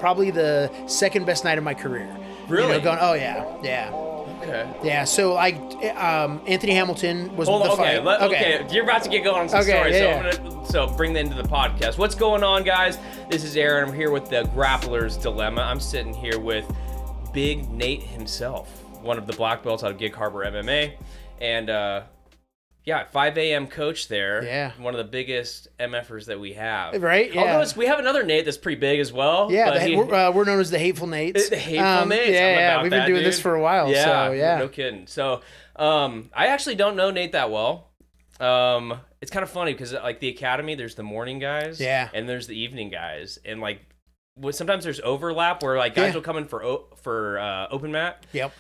probably the second best night of my career. Really? Oh yeah. Okay. Yeah, so Anthony Hamilton was Hold the on, fight. okay. You're about to get going on some stories, so bring that into the podcast. What's going on, guys? This is Aaron. I'm here with the Grappler's Dilemma. I'm sitting here with Big Nate himself, one of the black belts out of Gig Harbor MMA, and 5 a.m. coach there. Yeah. One of the biggest MFers that we have. Right, yeah. Although we have another Nate that's pretty big as well. Yeah, we're known as the Hateful Nates. The Hateful Nates. Yeah, we've been doing this for a while. Yeah, so, yeah. No kidding. So, I actually don't know Nate that well. It's kind of funny because like the academy, there's the morning guys, and there's the evening guys, and like sometimes there's overlap where like guys will come in for open mat. Yep.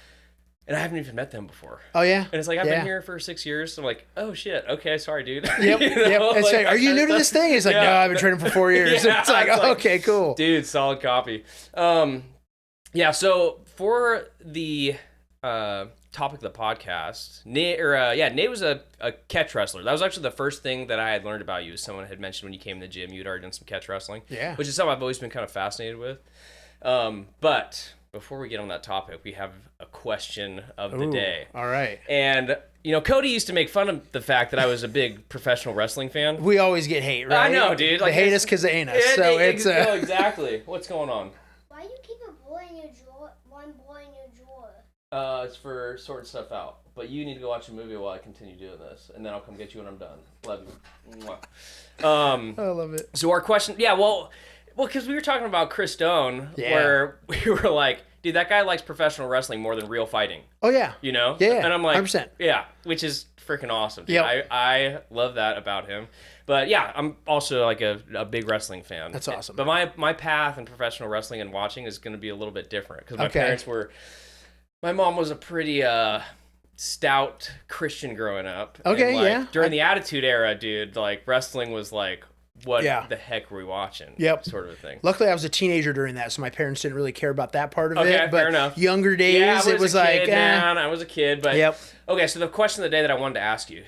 And I haven't even met them before. Oh, yeah? And it's like, I've been here for 6 years. So I'm like, oh, shit. Okay, sorry, dude. Yep, It's like, like, are you new to this thing? He's like, no, I've been training for 4 years. Yeah, it's like, okay, cool. Dude, solid copy. So for the topic of the podcast, Nate was a catch wrestler. That was actually the first thing that I had learned about you. Someone had mentioned when you came in the gym, you'd already done some catch wrestling. Yeah. Which is something I've always been kind of fascinated with. But before we get on that topic, we have a question of the day. All right. And, Cody used to make fun of the fact that I was a big professional wrestling fan. We always get hate, right? I know, dude. Like, they hate us because they ain't us. So it's exactly. What's going on? Why do you keep a boy in your drawer? One boy in your drawer? It's for sorting stuff out. But you need to go watch a movie while I continue doing this, and then I'll come get you when I'm done. Love you. Mwah. I love it. So our question, well, because we were talking about Chris Stone, where we were like, dude, that guy likes professional wrestling more than real fighting. Oh, yeah. Yeah. And I'm like, 100%. Yeah, which is freaking awesome. Dude. Yep. I love that about him. But yeah, I'm also like a big wrestling fan. That's awesome. But my path in professional wrestling and watching is going to be a little bit different because my parents were. My mom was a pretty stout Christian growing up. Okay, and, during the Attitude Era, dude, like wrestling was like, what the heck were we watching? Yep. Sort of a thing. Luckily, I was a teenager during that, so my parents didn't really care about that part of it. But fair enough. Younger days, it was like, man, I was a kid. But yep. Okay, so the question of the day that I wanted to ask you,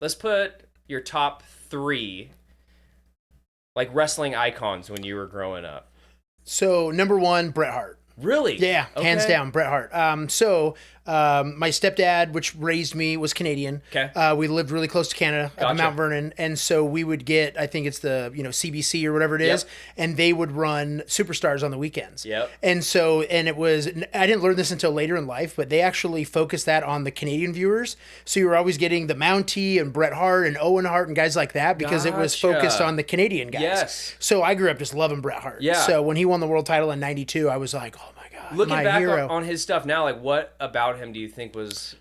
let's put your top 3 like wrestling icons when you were growing up. So number 1, Bret Hart. Really? Yeah, hands down, Bret Hart. My stepdad, which raised me, was Canadian. Okay. We lived really close to Canada, up in Mount Vernon, and so we would get, I think it's the CBC or whatever it is, and they would run Superstars on the weekends. Yep. And so, it was, I didn't learn this until later in life, but they actually focused that on the Canadian viewers. So you were always getting the Mountie and Bret Hart and Owen Hart and guys like that because it was focused on the Canadian guys. Yes. So I grew up just loving Bret Hart. Yeah. So when he won the world title in '92, I was like, oh my God. Looking my back hero. on his stuff now, like what about him do you think was...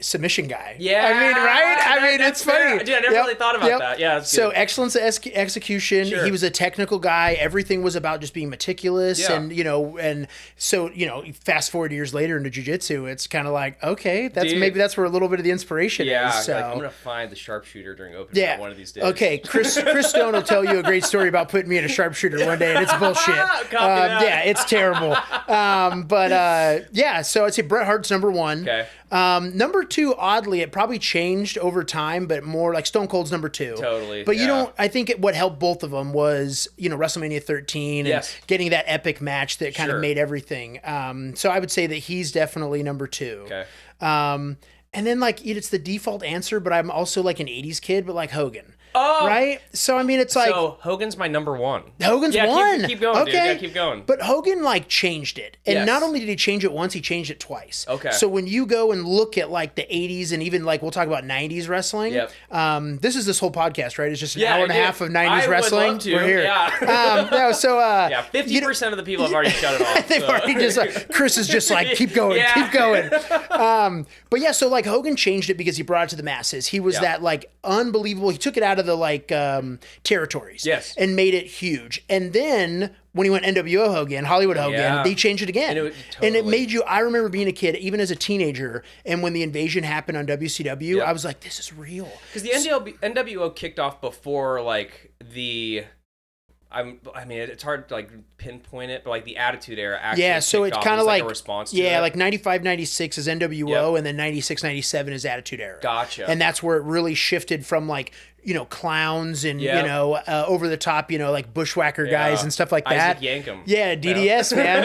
submission guy. Yeah. I mean, right? It's funny. Dude, I never really thought about that. Yeah, that's good. So excellence execution. Sure. He was a technical guy. Everything was about just being meticulous. Yeah. And so, fast forward years later into jiu-jitsu, it's kind of like, okay, maybe that's where a little bit of the inspiration is. So. Like, I'm going to find the sharpshooter during open mat one of these days. Okay, Chris Stone will tell you a great story about putting me in a sharpshooter one day, and it's bullshit. Yeah, it's terrible. So I'd say Bret Hart's number 1. Okay. Number 2, oddly, it probably changed over time, but more like Stone Cold's number 2. Totally. But I think what helped both of them was, WrestleMania 13 and getting that epic match that kind of made everything. So I would say that he's definitely number 2. Okay. And then it's the default answer, but I'm also like an 80s kid, but like Hogan. Oh, right. So I mean, it's like Hogan's my number 1. Hogan's one. Keep going, dude. Yeah, keep going. But Hogan changed it, and not only did he change it once, he changed it twice. Okay. So when you go and look at the 80s and even we'll talk about 90s wrestling. Yep. This is this whole podcast, right? It's just an hour and a half of 90s wrestling. Would love to. We're here. Yeah. 50% of the people have already shut it off. They've already just Chris is just keep going, keep going. So Hogan changed it because he brought it to the masses. He was that unbelievable. He took it out of the territories and made it huge. And then when he went NWO Hogan, Hollywood Hogan, they changed it again. And it made you, I remember being a kid, even as a teenager, and when the invasion happened on WCW, I was like, this is real. Because the NWO kicked off before it's hard to pinpoint it, but the Attitude Era actually so it's kind of a response to it. 95, 96 is NWO, and then 96, 97 is Attitude Era. Gotcha. And that's where it really shifted from clowns and, over the top, like bushwhacker guys and stuff like that. Isaac Yankem. Yeah, DDS, man.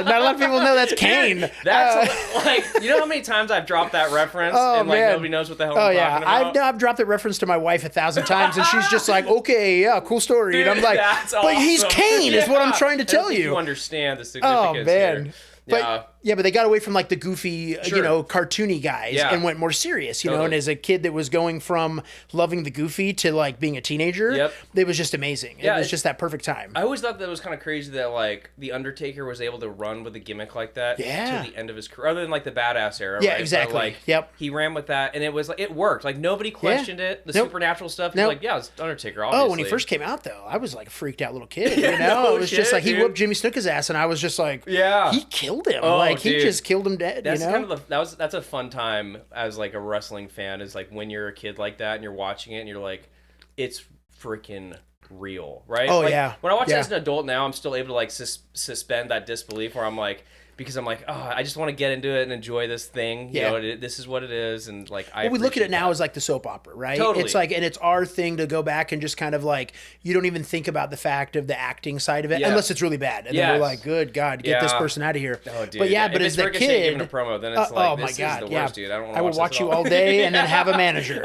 Not a lot of people know that's Kane. Dude, that's how many times I've dropped that reference and nobody knows what the hell I'm talking about? I've dropped that reference to my wife 1,000 times and she's just like, okay, yeah, cool story. Dude, and I'm like, but he's Kane is what I'm trying to tell you. You understand the significance here. But they got away from like the goofy, cartoony guys and went more serious, and as a kid that was going from loving the goofy to like being a teenager, it was just amazing. It was just that perfect time. I always thought that was kind of crazy that like the Undertaker was able to run with a gimmick like that to the end of his career, other than like the badass era. Yeah, right? exactly. But, he ran with that and it was like, it worked. Like nobody questioned it. The supernatural stuff, like, it's Undertaker, obviously. Oh, when he first came out though, I was like a freaked out little kid, it was just like, he whooped Jimmy Snuka's ass and I was just like, he killed him. He just killed him dead. That's kind of that's a fun time as like a wrestling fan, is like when you're a kid like that and you're watching it and you're like, it's freaking real, right? Oh, like, when I watch it as an adult now, I'm still able to like suspend that disbelief where I'm like, because I'm like, I just want to get into it and enjoy this thing. This is what it is, and like we look at it now as like the soap opera, right? Totally. It's like, and it's our thing to go back and just kind of like, you don't even think about the fact of the acting side of it unless it's really bad, and then we're like, good God, get this person out of here. Oh, dude. But but as the kid, giving a promo, then it's like, oh my this God, is the worst, dude. I don't want to I will watch you all day and then have a manager.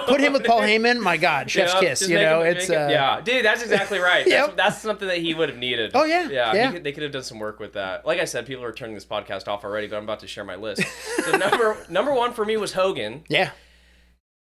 Put him with Paul Heyman. My God, chef's kiss. Dude, that's exactly right. That's something that he would have needed. Oh yeah. They could have done some work with that. Like I said, people are turning this podcast off already, but I'm about to share my list. So number one for me was Hogan. Yeah.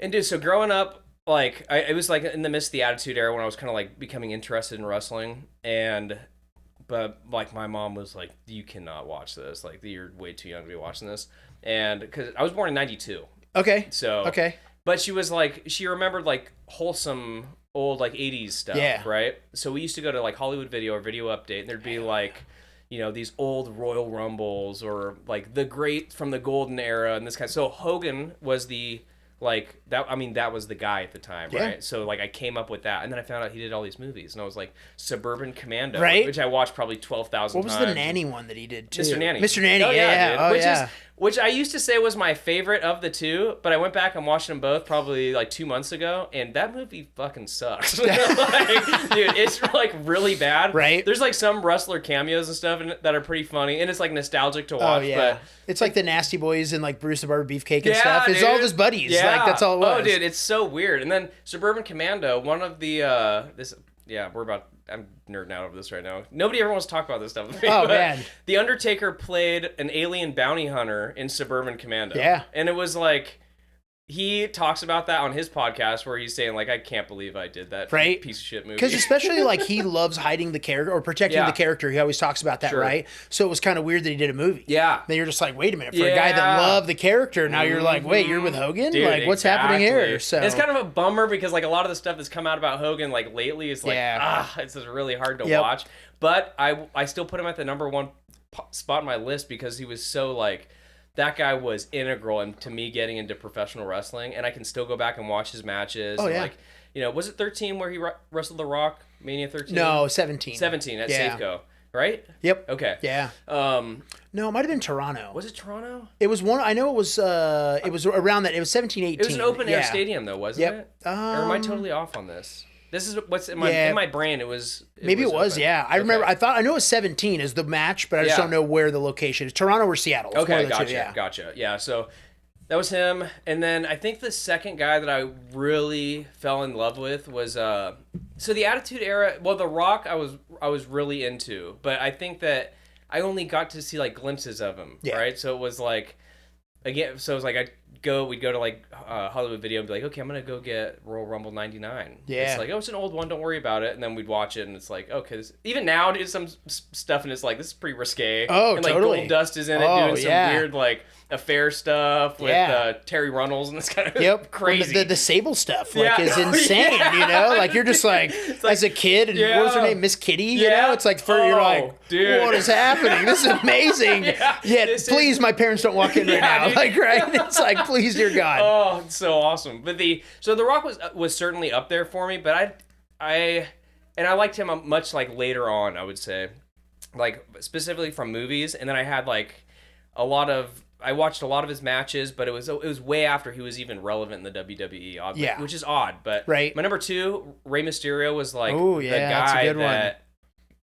And dude, so growing up, like it was like in the midst of the Attitude Era when I was kind of like becoming interested in wrestling, but like my mom was like, you cannot watch this. Like you're way too young to be watching this. And because I was born in 92. Okay. So okay. But she was like, she remembered like wholesome old like 80s stuff, right? So we used to go to like Hollywood Video or Video Update, and there'd be like, these old Royal Rumbles or like the great from the golden era and this kind. So Hogan was the like that. I mean, that was the guy at the time, right? So like I came up with that, and then I found out he did all these movies, and I was like Suburban Commando, which I watched probably 12,000 times. What was the Nanny one that he did too? Mr. Nanny. Mr. Nanny, Which I used to say was my favorite of the two, but I went back and watched them both probably like 2 months ago, and that movie fucking sucks. Dude, it's like really bad. Right. There's like some wrestler cameos and stuff that are pretty funny, and it's like nostalgic to watch. But it's like the Nasty Boys and like Bruce the Barber Beefcake and stuff. It's all of his buddies. Yeah. Like that's all it was. Oh, dude, it's so weird. And then Suburban Commando, one of the I'm nerding out over this right now. Nobody ever wants to talk about this stuff with me. Oh, man. The Undertaker played an alien bounty hunter in Suburban Commando. Yeah. And it was like, he talks about that on his podcast where he's saying like, I can't believe I did that piece of shit movie. Because especially like he loves hiding the character or protecting the character. He always talks about that, right? So it was kind of weird that he did a movie. Yeah. Then you're just like, wait a minute, for a guy that loved the charger, now you're like, wait, you're with Hogan? Dude, like, what's happening here? So it's kind of a bummer because like a lot of the stuff that's come out about Hogan like lately is like, it's just really hard to watch. But I still put him at the number one spot on my list because he was so like, that guy was integral to me getting into professional wrestling, and I can still go back and watch his matches. Oh, and yeah. Like, was it 13 where he wrestled The Rock? Mania 13? No, 17. 17 at Safeco, right? Yep. Okay. Yeah. No, it might have been Toronto. Was it Toronto? It was one. I know it was around that. It was 17, 18. It was an open air stadium though, wasn't it? Or am I totally off on this? This is what's in my brain. It was. Maybe it was. Yeah, I remember. I know it was 17 is the match, but I just don't know where the location is. Toronto or Seattle. It's okay, gotcha. Yeah, so that was him, and then I think the second guy that I really fell in love with was so the Attitude Era. Well, The Rock, I was really into, but I think that I only got to see like glimpses of him. Yeah. Right. So it was like. Again, so it was like we'd go to like Hollywood Video and be like, okay, I'm gonna go get Royal Rumble '99. Yeah, it's like, it's an old one, don't worry about it. And then we'd watch it, and it's like, okay, even now, dude, some stuff, and it's like, this is pretty risque. Oh, and totally. Like Gold Dust is in it, doing some weird like affair stuff with Terry Runnels and this kind of crazy. Well, the Sable stuff is insane. Like you're just like as a kid, and what was her name, Miss Kitty? You know, it's like you're like, dude, what is happening? This is amazing. Please, my parents don't walk in right now. Dude. Like, right? It's like, please, dear God. Oh, it's so awesome. But The Rock was certainly up there for me, but I liked him much like later on, I would say, like specifically from movies, and then I had like a lot of I watched a lot of his matches, but it was way after he was even relevant in the WWE, oddly, which is odd. But my number 2, Rey Mysterio, was like the guy that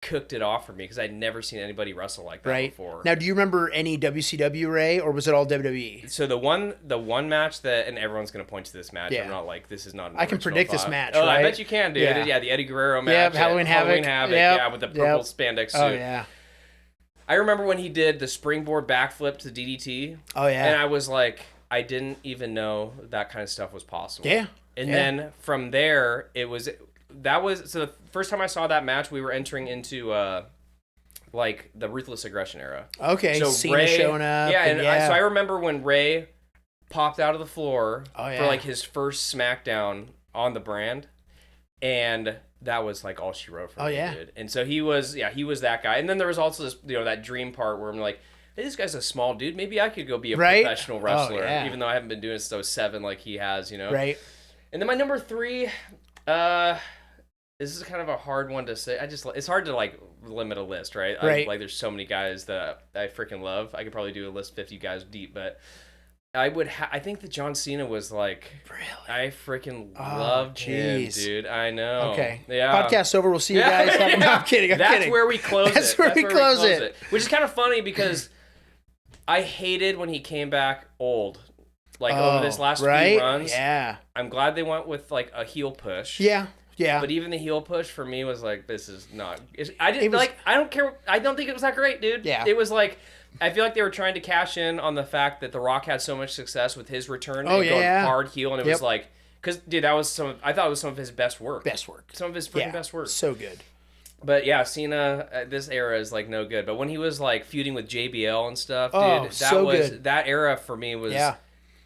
cooked it off for me because I'd never seen anybody wrestle like that before. Now, do you remember any WCW Rey, or was it all WWE? So the one match that, and everyone's going to point to this match. I'm not like, this is not an I can predict this match, Oh, right? I bet you can, dude. Yeah, the Eddie Guerrero match. Yeah, Halloween Havoc. Yeah, with the purple spandex suit. Oh, yeah. I remember when he did the springboard backflip to DDT. Oh, yeah. And I was like, I didn't even know that kind of stuff was possible. Yeah. And then from there, so the first time I saw that match, we were entering into like the Ruthless Aggression era. Okay, so Cena Ray, showing up. So I remember when Ray popped out of the floor for like his first SmackDown on the brand, and that was like all she wrote for me, dude. And so he was that guy. And then there was also this, that dream part where I'm like, hey, this guy's a small dude. Maybe I could go be a professional wrestler, even though I haven't been doing it since I was 7 like he has, Right. And then my number 3, this is kind of a hard one to say. It's hard to like limit a list, right? Right. Like there's so many guys that I freaking love. I could probably do a list 50 guys deep, but I think that John Cena was like, really? I freaking loved him, dude. I know. Okay. Yeah. Podcast's over. We'll see you guys. No, I'm kidding. That's where we close it. That's where we close it. Which is kind of funny because I hated when he came back old. Like over this last few runs. Yeah. I'm glad they went with like a heel push. Yeah. Yeah. But even the heel push for me was like, this is not. I don't care. I don't think it was that great, dude. Yeah. It was like, I feel like they were trying to cash in on the fact that The Rock had so much success with his return and going hard heel, and it was like, because dude, I thought it was some of his best work. Some of his freaking best work. So good. But yeah, Cena, this era is like no good. But when he was like feuding with JBL and stuff, dude, that era for me was. Yeah.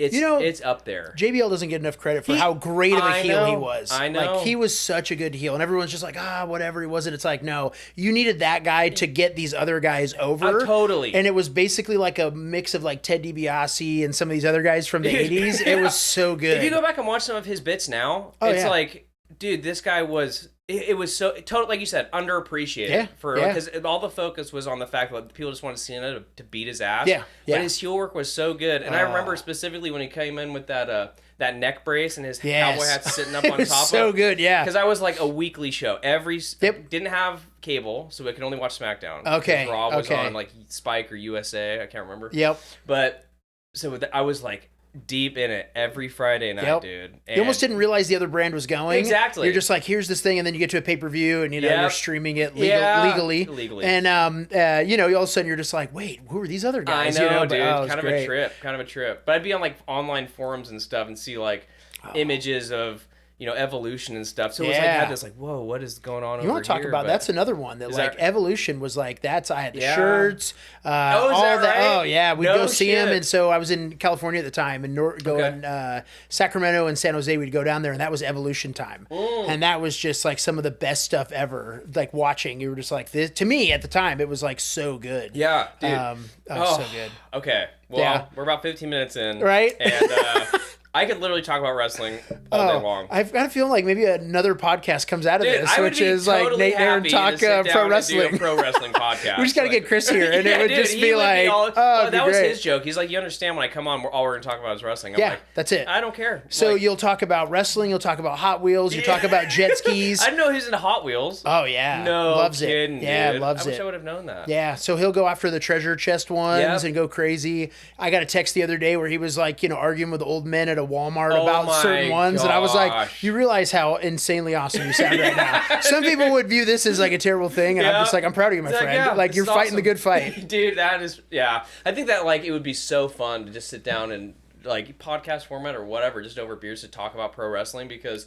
It's up there. JBL doesn't get enough credit for how great of a heel he was. I know. Like, he was such a good heel, and everyone's just like, whatever he wasn't. It's like, no, you needed that guy to get these other guys over. Totally. And it was basically like a mix of like Ted DiBiase and some of these other guys from the 80s. It was so good. If you go back and watch some of his bits now, it's like, dude, this guy was... It was so totally, like you said, underappreciated because all the focus was on the fact that people just wanted Cena to beat his ass. Yeah. But his heel work was so good, and I remember specifically when he came in with that neck brace and his cowboy hat sitting up on top. So good, yeah. Because I was like a weekly show. Didn't have cable, so I could only watch SmackDown. Okay. Raw was on like Spike or USA. I can't remember. Yep. But so I was like deep in it every Friday night, dude. And you almost didn't realize the other brand was going. Exactly. You're just like, here's this thing, and then you get to a pay-per-view, and you're streaming it legally. And all of a sudden you're just like, wait, who are these other guys? I know, dude. Kind of a trip. But I'd be on like online forums and stuff and see like images of Evolution and stuff. So it was like, had this like, whoa, what is going on over here? You want to talk about, that's another one that like Evolution was like, I had the shirts. Is that right? Oh yeah, we'd go see him. And so I was in California at the time and in Sacramento and San Jose, we'd go down there, and that was Evolution time. And that was just like some of the best stuff ever. Like watching, you were just like, this, to me at the time, it was like so good. Yeah, dude. So good. Okay. Well, we're about 15 minutes in. Right. And I could literally talk about wrestling all day long. I've got a feeling like maybe another podcast comes out of this, which is totally like Nate and Aaron talk pro wrestling. And do a pro wrestling podcast. We just got to get Chris here, and it would just be like, that was his joke. He's like, you understand when I come on, all we're going to talk about is wrestling. I'm like, that's it. I don't care. So you'll talk about wrestling, you'll talk about Hot Wheels, you talk about jet skis. I didn't know he was into Hot Wheels. Oh yeah, no, loves kidding, it. Yeah, dude. loves it. I wish I would have known that. Yeah, so he'll go after the treasure chest ones and go crazy. I got a text the other day where he was like, arguing with old men at a Walmart about certain ones, and I was like, you realize how insanely awesome you sound right now. Some people would view this as like a terrible thing, and I'm just like, I'm proud of you, my friend. Like you're fighting the good fight. Dude, that is, I think that like it would be so fun to just sit down and like podcast format or whatever, just over beers to talk about pro wrestling, because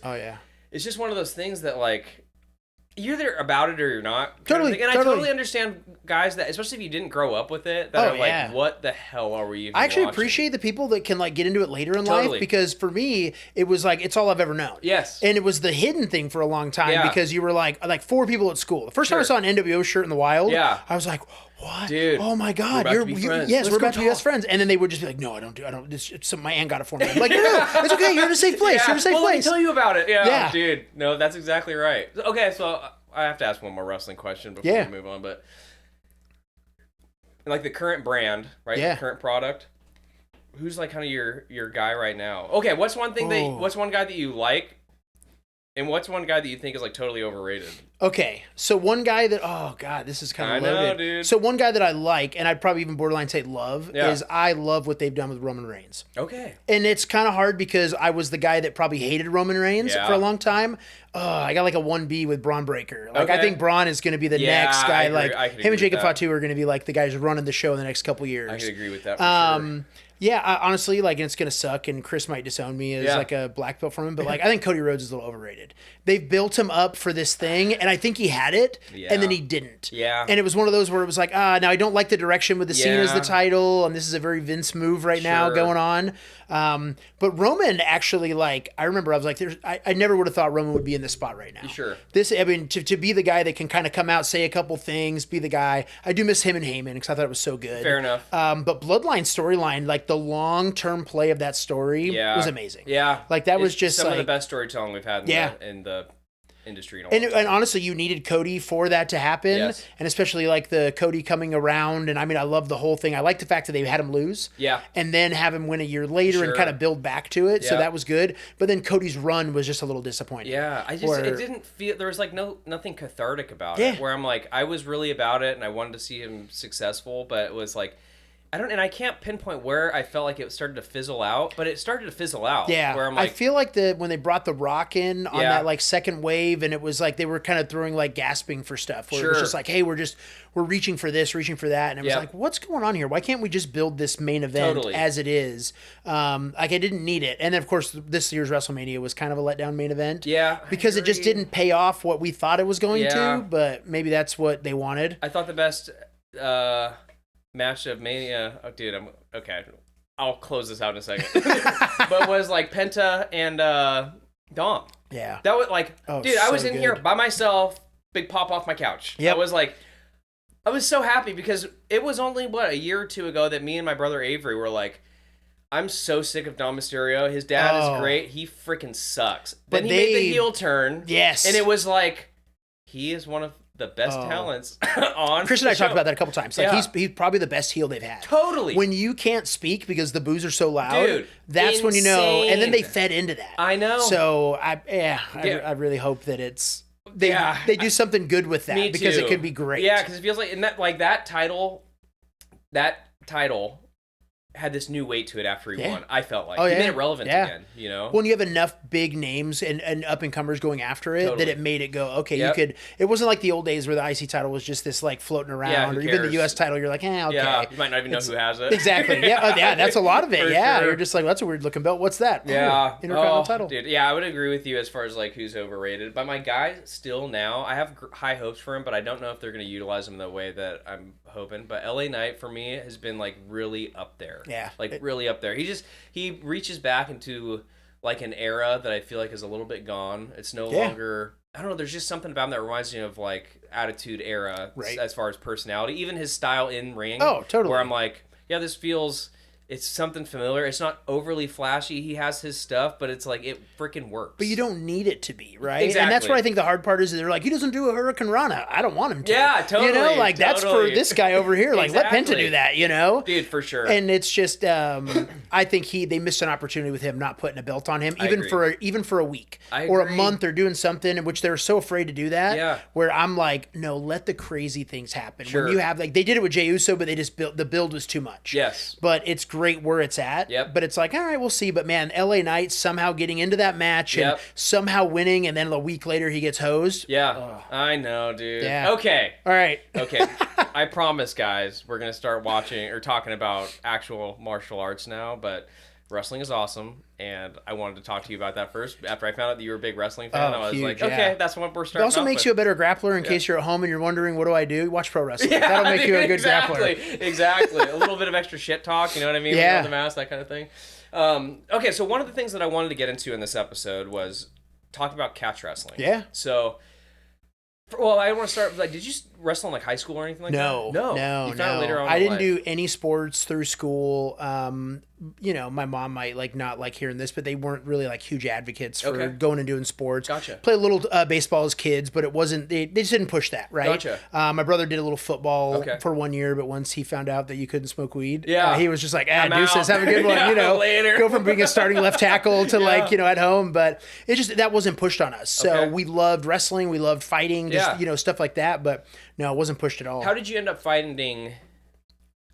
it's just one of those things that like, you're either about it or you're not. Totally. And I totally understand guys that, especially if you didn't grow up with it, that are like, what the hell are we even I actually watching? appreciate the people that can like get into it later in life, because for me, it was like, it's all I've ever known. Yes. And it was the hidden thing for a long time because you were like 4 people at school. The first time I saw an NWO shirt in the wild, I was like, what? Dude, oh my God. we're about to be friends. Yes, we're about to be best friends. And then they would just be like, no, I don't. My aunt got it for me. I'm like, no, it's okay. You're in a safe place. You're in a safe place. Let me tell you about it. Yeah, dude. No, that's exactly right. Okay, so I have to ask one more wrestling question before we move on, but like the current brand, right? The current product. who's like kind of your guy right now? Okay, what's one guy that you like? And what's one guy that you think is like totally overrated? Okay, so one guy that this is kind of loaded. I know, dude. So one guy that I like, and I'd probably even borderline say love, is I love what they've done with Roman Reigns. Okay. And it's kind of hard because I was the guy that probably hated Roman Reigns for a long time. I got like a 1B with Braun Breaker. Like I think Braun is going to be the next guy. Him and Jacob Fatu are going to be like the guys running the show in the next couple years. I could agree with that for sure. Yeah, honestly, like, it's going to suck, and Chris might disown me as, like, a black belt from him, but, like, I think Cody Rhodes is a little overrated. They've built him up for this thing, and I think he had it, and then he didn't. Yeah. And it was one of those where it was like, now I don't like the direction with the Cena as the title, and this is a very Vince move right now going on. But Roman actually, like, I remember I was like, I never would have thought Roman would be in this spot right now. Sure. To be the guy that can kind of come out, say a couple things, be the guy. I do miss him and Heyman because I thought it was so good. Fair enough. But Bloodline storyline, like, the long-term play of that story was amazing. Yeah. Like, that was just some like, of the best storytelling we've had in the industry. And honestly, you needed Cody for that to happen. Yes. And especially like the Cody coming around. And I mean, I love the whole thing. I like the fact that they had him lose. Yeah. And then have him win a year later and kind of build back to it. Yeah. So that was good. But then Cody's run was just a little disappointing. Yeah. It didn't feel, there was like nothing cathartic about it. Where I'm like, I was really about it and I wanted to see him successful, but it was like, I can't pinpoint where I felt like it started to fizzle out, but it started to fizzle out. Yeah, where I'm like, I feel like when they brought The Rock in on that like second wave, and it was like they were kind of throwing like gasping for stuff. Where it was just like, hey, we're reaching for this, reaching for that, and it was like, what's going on here? Why can't we just build this main event as it is? Like I didn't need it, and then of course this year's WrestleMania was kind of a letdown main event. Yeah, because it just didn't pay off what we thought it was going to, but maybe that's what they wanted. I thought the best match of Mania. Oh, dude, I'll close this out in a second. But was like Penta and Dom. Yeah. That was like, dude, I was in here by myself, big pop off my couch. Yeah. I was so happy because it was only, a year or two ago that me and my brother Avery were like, I'm so sick of Dom Mysterio. His dad is great. He freaking sucks. But then he made the heel turn. Yes. And it was like, he is one of the best talents on Chris and I talked about that a couple times. Like he's probably the best heel they've had. Totally. When you can't speak because the boos are so loud, dude, that's when you know. And then they fed into that. I know. So I really hope that they do something good with that because it could be great. Yeah, because it feels like that title had this new weight to it after he won. I felt like he made it relevant again. You know, when you have enough big names and up and comers going after it, that it made it go you could. It wasn't like the old days where the IC title was just this like floating around, or even the US title. You're like, okay, you might not even know who has it. Exactly. That's a lot of it. Sure. You're just like, that's a weird looking belt. What's that? Yeah, Intercontinental title. Dude, yeah, I would agree with you as far as like who's overrated. But my guy still now, I have high hopes for him, but I don't know if they're going to utilize him the way that I'm hoping. But LA Knight for me has been like really up there. Yeah, like really up there. He reaches back into like an era that I feel like is a little bit gone. It's no longer, I don't know, there's just something about him that reminds me of like Attitude Era as far as personality, even his style in ring. Oh, totally. Where I'm like, this feels, it's something familiar. It's not overly flashy. He has his stuff, but it's like it freaking works. But you don't need it to be, right? Exactly. And that's what I think the hard part is. They're like, he doesn't do a Hurricane Rana. I don't want him to. Yeah, totally. You know, like that's for this guy over here. Like let Penta do that. You know, dude, for sure. And it's just, I think they missed an opportunity with him not putting a belt on him, even for a week or a month or doing something in which they were so afraid to do that. Yeah. Where I'm like, no, let the crazy things happen. Sure. When you have like they did it with Jey Uso, but they just the build was too much. Yes. But it's great where it's at. Yep. But it's like, all right, we'll see. But man, LA Knight somehow getting into that match and somehow winning, and then a week later he gets hosed. Yeah. I know, dude. Yeah. Okay. All right. Okay. I promise, guys, we're gonna start watching or talking about actual martial arts now, but wrestling is awesome, and I wanted to talk to you about that first. After I found out that you were a big wrestling fan, I was huge, like, okay, that's what we're starting. It also makes you a better grappler in case you're at home and you're wondering, what do I do? Watch pro wrestling. That'll make you a good grappler. Exactly. A little bit of extra shit talk, you know what I mean? Yeah. The mask, that kind of thing. Okay, so one of the things that I wanted to get into in this episode was talk about catch wrestling. Yeah. So, I want to start like, did you wrestle in like high school or anything like that? No. You found it later on I didn't do any sports through school. you know, my mom might like not like hearing this, but they weren't really like huge advocates for going and doing sports. Gotcha. Play a little baseball as kids, but it wasn't, they just didn't push that, right? Gotcha. My brother did a little football for 1 year, but once he found out that you couldn't smoke weed, he was just like, deuces, have a good one, you know, later. Go from being a starting left tackle to like, you know, at home. But it just, that wasn't pushed on us. So we loved wrestling, we loved fighting, just, you know, stuff like that. But no, it wasn't pushed at all. How did you end up finding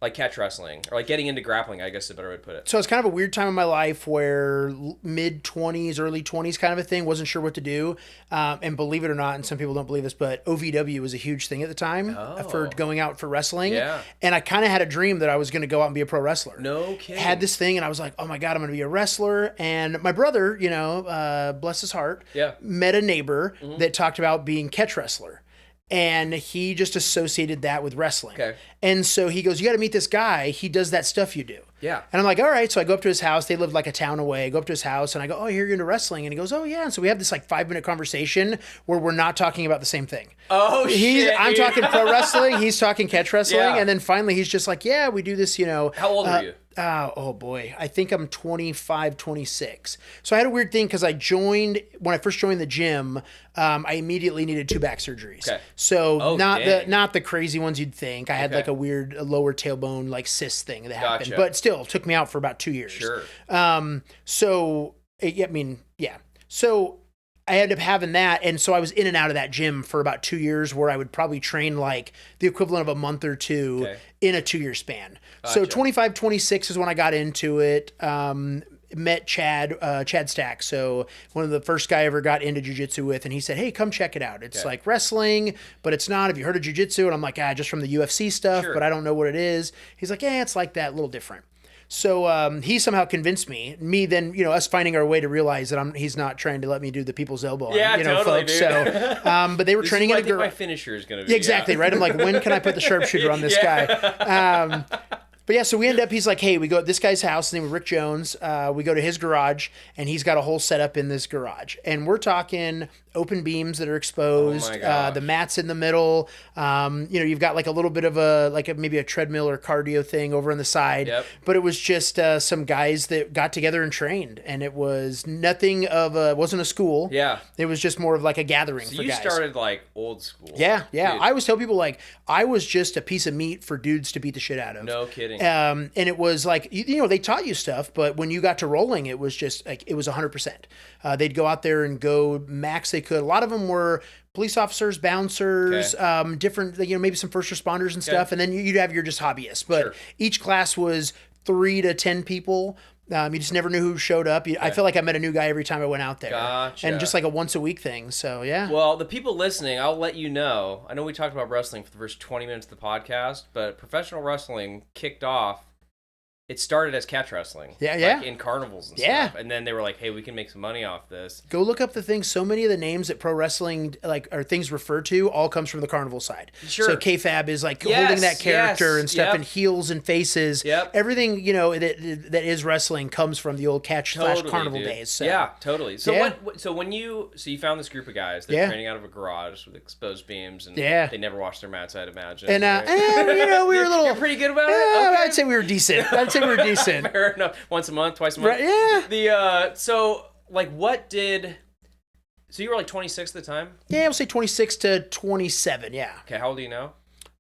like catch wrestling or like getting into grappling, I guess is a better way to put it? So it's kind of a weird time in my life where mid 20s, early 20s kind of a thing, wasn't sure what to do. And believe it or not, and some people don't believe this, but OVW was a huge thing at the time for going out for wrestling. Yeah. And I kind of had a dream that I was going to go out and be a pro wrestler. No kidding. Had this thing and I was like, oh my God, I'm going to be a wrestler. And my brother, you know, bless his heart, met a neighbor that talked about being catch wrestler. And he just associated that with wrestling. Okay. And so he goes, you got to meet this guy. He does that stuff you do. Yeah. And I'm like, all right. So I go up to his house. They lived like a town away. I go up to his house and I go, oh, you're into wrestling. And he goes, oh, yeah. And so we have this like 5-minute conversation where we're not talking about the same thing. Oh, shit. I'm talking pro wrestling. He's talking catch wrestling. Yeah. And then finally he's just like, yeah, we do this, you know. How old are you? Oh boy, I think I'm 25, 26. So I had a weird thing because when I first joined the gym, I immediately needed 2 back surgeries. Okay. So not the crazy ones you'd think. I had like a weird lower tailbone like cyst thing that happened, but still took me out for about 2 years. Sure. So I ended up having that, and so I was in and out of that gym for about 2 years where I would probably train like the equivalent of a month or two in a 2-year span. Gotcha. So 25, 26 is when I got into it. Met Chad Stack, so one of the first guy I ever got into jiu-jitsu with, and he said, hey, come check it out. It's like wrestling, but it's not. Have you heard of jiu-jitsu? And I'm like, just from the UFC stuff, but I don't know what it is. He's like, yeah, it's like that, a little different. So he somehow convinced me then, you know, us finding our way to realize that he's not trying to let me do the people's elbow. Yeah, you know, totally, folks. Dude. So, but they were training in a my finisher is going to be. Exactly, right? I'm like, when can I put the sharpshooter on this guy? But yeah, so we end up, he's like, hey, we go at this guy's house, his name was Rick Jones. We go to his garage, and he's got a whole setup in this garage. And we're talking open beams that are exposed, the mats in the middle. You know, you've got like a little bit of maybe a treadmill or cardio thing over on the side. Yep. But it was just some guys that got together and trained. And it was nothing it wasn't a school. Yeah. It was just more of like a gathering for guys. You started like old school. Yeah, yeah. Dude. I always tell people like, I was just a piece of meat for dudes to beat the shit out of. No kidding. And it was like, you know, they taught you stuff, but when you got to rolling, it was just like, it was 100%. They'd go out there and go max they could. A lot of them were police officers, bouncers, different, you know, maybe some first responders and stuff. And then you'd have your just hobbyists. But each class was 3 to 10 people. You just never knew who showed up. I feel like I met a new guy every time I went out there. Gotcha. And just like a once a week thing. So, yeah. Well, the people listening, I'll let you know. I know we talked about wrestling for the first 20 minutes of the podcast, but professional wrestling kicked off. It started as catch wrestling. Yeah, like in carnivals and stuff. And then they were like, hey, we can make some money off this. Go look up the things. So many of the names that pro wrestling or things referred to all comes from the carnival side. Sure. So K-Fab is like holding that character and stuff and heels and faces. Yep. Everything, you know, that is wrestling comes from the old catch/carnival days. So. Yeah, totally. So when you found this group of guys that are training out of a garage with exposed beams and they never washed their mats, I'd imagine. And you know, we were a little You're pretty good about it? Okay. I'd say we were decent. We were decent. Fair enough. Once a month, twice a month. Right, yeah. So like so you were like 26 at the time? Yeah, I'll say 26 to 27, yeah. Okay, how old are you now?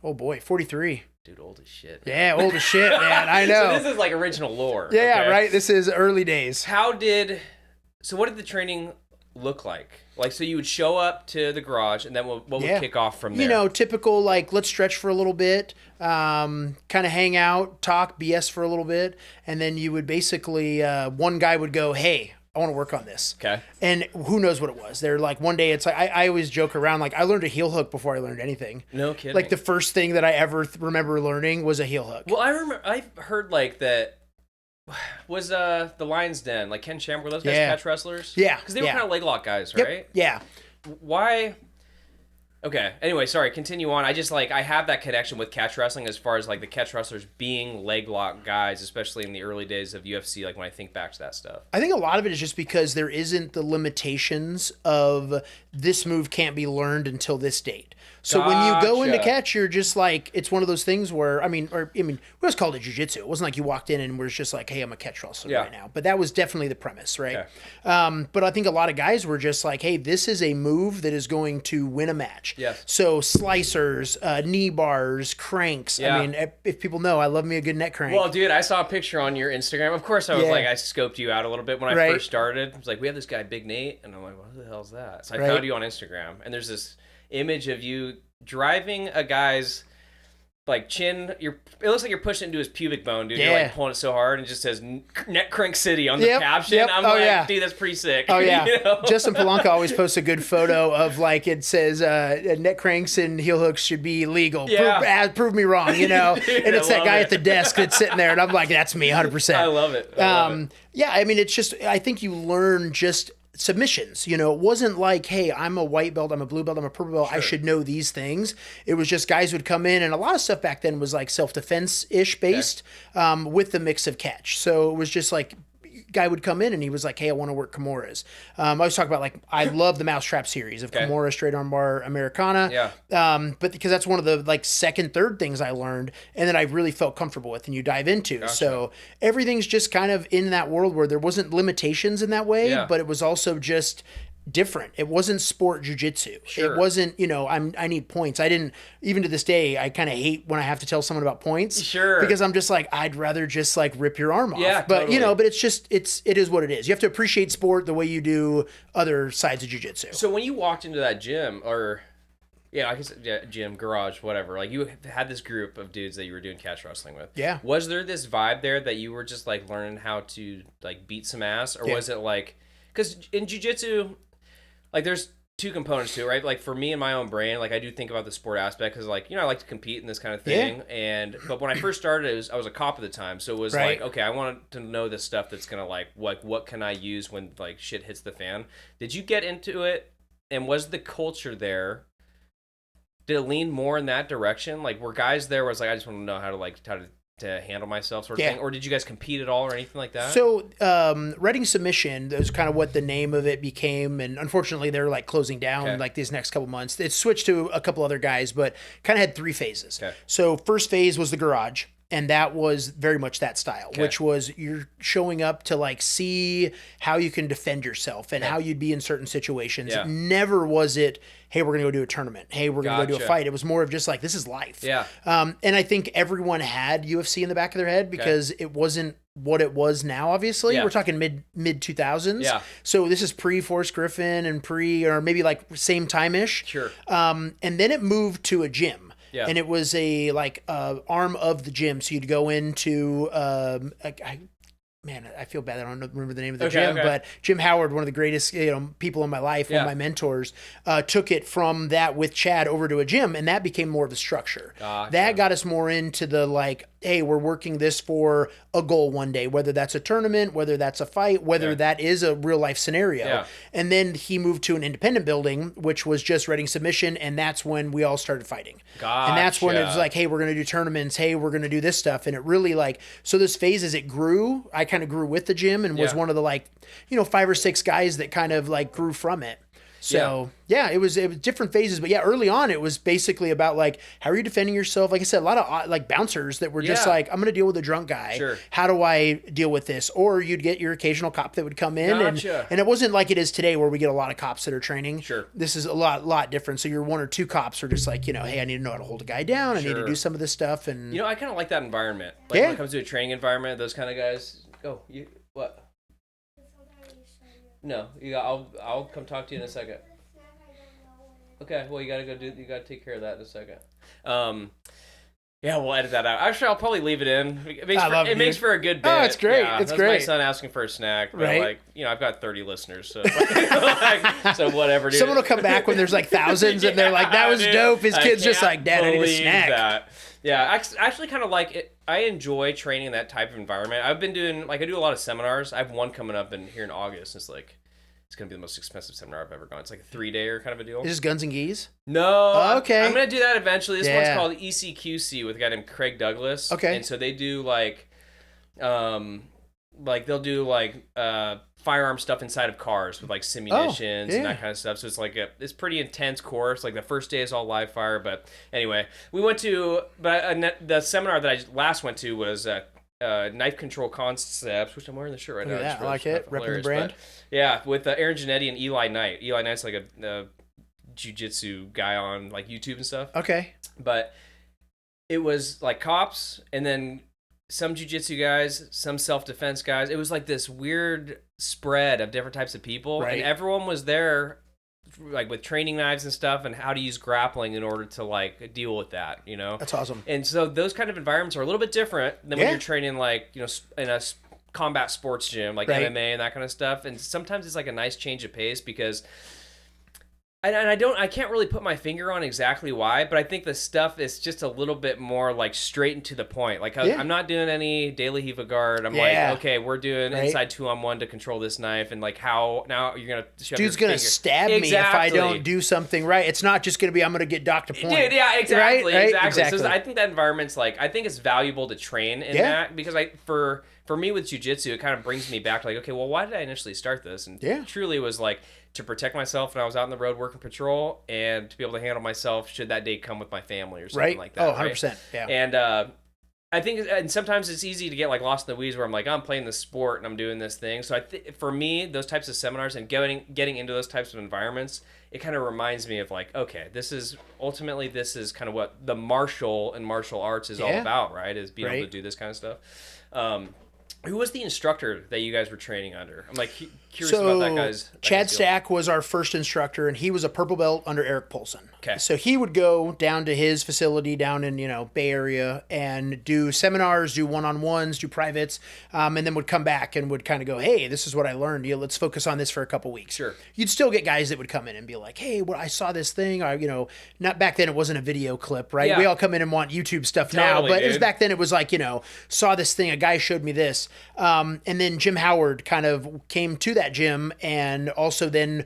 Oh boy, 43. Dude, old as shit. Yeah, old as shit, man. I know. So this is like original lore. Yeah, okay? Right? This is early days. So what did the training look like? Like, so you would show up to the garage, and then what would kick off from there? You know, typical, like, let's stretch for a little bit, kind of hang out, talk, BS for a little bit, and then you would basically, one guy would go, hey, I want to work on this. Okay. And who knows what it was. They're like, one day, it's like, I always joke around, like, I learned a heel hook before I learned anything. No kidding. Like, the first thing that I ever remember learning was a heel hook. Well, I've heard, like, that was the Lion's Den, like Ken Shamrock, were those guys catch wrestlers? Yeah. Because they were kind of leg lock guys, right? Yep. Yeah. Why? Okay. Anyway, sorry. Continue on. I just I have that connection with catch wrestling as far as like the catch wrestlers being leg lock guys, especially in the early days of UFC. Like when I think back to that stuff, I think a lot of it is just because there isn't the limitations of this move can't be learned until this date. So when you go into catch, you're just like, it's one of those things where, we always called it jiu-jitsu. It wasn't like you walked in and was just like, hey, I'm a catch wrestler right now. But that was definitely the premise, right? Okay. But I think a lot of guys were just like, hey, this is a move that is going to win a match. Yes. So slicers, knee bars, cranks. Yeah. I mean, if people know, I love me a good neck crank. Well, dude, I saw a picture on your Instagram. Of course, I was like, I scoped you out a little bit when I first started. I was like, we have this guy, Big Nate. And I'm like, what the hell is that? So I found you on Instagram. And there's this image of you driving a guy's like chin. It looks like you're pushing it into his pubic bone, dude. You're like pulling it so hard, and it just says "Neck Crank City" on the caption. I'm like, dude, that's pretty sick. Oh yeah. You know? Justin Polanco always posts a good photo of like it says neck cranks and heel hooks should be legal. Yeah. Prove me wrong, you know. Dude, and it's that guy at the desk that's sitting there, and I'm like, that's me, 100%. I love it. Yeah, I mean, it's just I think you learn just submissions. You know, it wasn't like, hey, I'm a white belt, I'm a blue belt, I'm a purple belt, I should know these things. It was just guys would come in, and a lot of stuff back then was like self-defense-ish based, with the mix of catch. So it was just like, guy would come in and he was like, hey, I want to work Kimuras. I was talking about like, I love the Mousetrap series of Kimura, straight arm bar, Americana. Yeah. But because that's one of the like second, third things I learned and that I really felt comfortable with and you dive into. Gotcha. So everything's just kind of in that world where there wasn't limitations in that way, but it was also just different. It wasn't sport jiu-jitsu. Sure. It wasn't, you know, I need points. I didn't, even to this day, I kind of hate when I have to tell someone about points. Sure. Because I'm just like, I'd rather just like rip your arm off. Yeah, but totally. you know, but it's just, it is what it is. You have to appreciate sport the way you do other sides of jiu-jitsu. So when you walked into that gym or I guess gym, garage, whatever, like you had this group of dudes that you were doing catch wrestling with. Yeah. Was there this vibe there that you were just like learning how to like beat some ass, or was it like, because in jiu-jitsu, like there's two components to it, right? Like for me in my own brain, like I do think about the sport aspect because like, you know, I like to compete in this kind of thing. Yeah. But when I first started, I was a cop at the time. So it was like, okay, I wanted to know this stuff that's going to like, what can I use when like shit hits the fan? Did you get into it? And was the culture there, did it lean more in that direction? Like were guys there was like, I just want to know how to handle myself sort of thing? Or did you guys compete at all or anything like that? So Reading Submission, that was kind of what the name of it became, and unfortunately they're like closing down like these next couple months. It switched to a couple other guys, but kind of had three phases. So first phase was the garage, and that was very much that style, which was you're showing up to like see how you can defend yourself and how you'd be in certain situations. Never was it, hey, we're going to go do a tournament. Hey, we're going to go do a fight. It was more of just like, this is life. Yeah. And I think everyone had UFC in the back of their head because it wasn't what it was now, obviously. We're talking mid 2000s. Yeah. So this is pre-Forrest Griffin and or maybe like same time-ish. Sure. And then it moved to a gym. Yeah. And it was a like arm of the gym. So you'd go into I feel bad that I don't remember the name of the gym, but Jim Howard, one of the greatest people in my life, one of my mentors, took it from that with Chad over to a gym, and that became more of a structure. Gotcha. That got us more into the like, hey, we're working this for a goal one day, whether that's a tournament, whether that's a fight, whether that is a real life scenario. Yeah. And then he moved to an independent building, which was just Reading Submission, and that's when we all started fighting. Gotcha. And that's when it was like, hey, we're going to do tournaments. Hey, we're going to do this stuff. And it really like, so this phase as it grew, I kind of grew with the gym and was one of the like, 5 or 6 guys that kind of like grew from it. So it was different phases, but early on it was basically about like, how are you defending yourself? Like I said, a lot of like bouncers that were just like, I'm going to deal with a drunk guy. Sure. How do I deal with this? Or you'd get your occasional cop that would come in and it wasn't like it is today where we get a lot of cops that are training. Sure. This is a lot different. So your 1 or 2 cops are just like, hey, I need to know how to hold a guy down. I need to do some of this stuff. And I kind of like that environment. Like when it comes to a training environment, those kind of guys. What? No, I'll come talk to you in a second. Okay, well, you gotta take care of that in a second. We'll edit that out. Actually, I'll probably leave it in. It makes for a good bit. Oh, it's great. Yeah, it's that's great. My son asking for a snack. But right. I've got 30 listeners, so so whatever, dude. Someone will come back when there's like thousands and they're like, that was dope. His kid's just like, Dad, I need a snack. That. Yeah, I actually kind of like it. I enjoy training in that type of environment. I've been doing, I do a lot of seminars. I have one coming up here in August. It's going to be the most expensive seminar I've ever gone. It's like a 3-dayer kind of a deal. Is this Guns and Geese? No. Oh, okay. I'm going to do that eventually. This one's called ECQC with a guy named Craig Douglas. Okay. And so they do like they'll do like firearm stuff inside of cars with like simunitions and that kind of stuff. So it's like it's pretty intense course. Like the first day is all live fire. But anyway, we went to the seminar that I last went to was knife control concepts, which I'm wearing the shirt right now. Yeah, I like it. Repping the brand. Yeah, with Aaron Genetti and Eli Knight. Eli Knight's like a jiu-jitsu guy on like YouTube and stuff. Okay. But it was like cops and then some jiu-jitsu guys, some self-defense guys. It was like this weird spread of different types of people. Right. And everyone was there like with training knives and stuff and how to use grappling in order to like deal with that, you know? That's awesome. And so those kind of environments are a little bit different than when you're training like, you know, in a combat sports gym, like MMA and that kind of stuff. And sometimes it's like a nice change of pace because I can't really put my finger on exactly why, but I think the stuff is just a little bit more like straight and to the point. Like I'm not doing any daily Hiva guard. I'm like, okay, we're doing inside 2-on-1 to control this knife, and like how now you're gonna shove dude's gonna stab me if I don't do something right. It's not just gonna be I'm gonna get docked to point. Dude, yeah, exactly, exactly. So I think that environment's like I think it's valuable to train in that because for me with jiu-jitsu, it kind of brings me back to like, okay, well, why did I initially start this? And truly was like to protect myself when I was out on the road working patrol and to be able to handle myself should that day come with my family or something like that. Oh, 100%. Yeah. And I think, and sometimes it's easy to get like lost in the weeds where I'm like, I'm playing this sport and I'm doing this thing. So for me, those types of seminars and getting into those types of environments, it kind of reminds me of like, okay, this is kind of what the martial and martial arts is all about, right? Is being able to do this kind of stuff. Who was the instructor that you guys were training under? I'm like curious about that guy's. Chad Stack was our first instructor, and he was a purple belt under Eric Polson. Okay. So he would go down to his facility down in Bay Area and do seminars, do one-on-ones, do privates, and then would come back and would kind of go, hey, this is what I learned. Let's focus on this for a couple weeks. Sure. You'd still get guys that would come in and be like, hey, I saw this thing. Not back then it wasn't a video clip, right? Yeah. We all come in and want YouTube stuff now, but it was back then it was like, saw this thing, a guy showed me this. And then Jim Howard kind of came to that gym and also then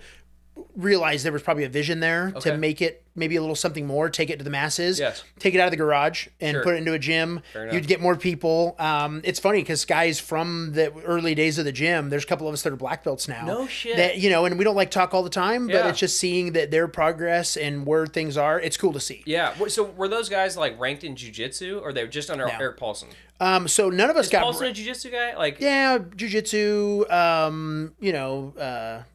realized there was probably a vision there to make it maybe a little something more, take it to the masses, take it out of the garage and put it into a gym. You'd get more people. It's funny because guys from the early days of the gym, there's a couple of us that are black belts now. No shit. That, and we don't like talk all the time, but it's just seeing that their progress and where things are. It's cool to see. Yeah. So were those guys like ranked in jiu-jitsu or they were just under Eric Paulson? So none of us got. Is Paulson a jiu-jitsu guy? Like jiu-jitsu,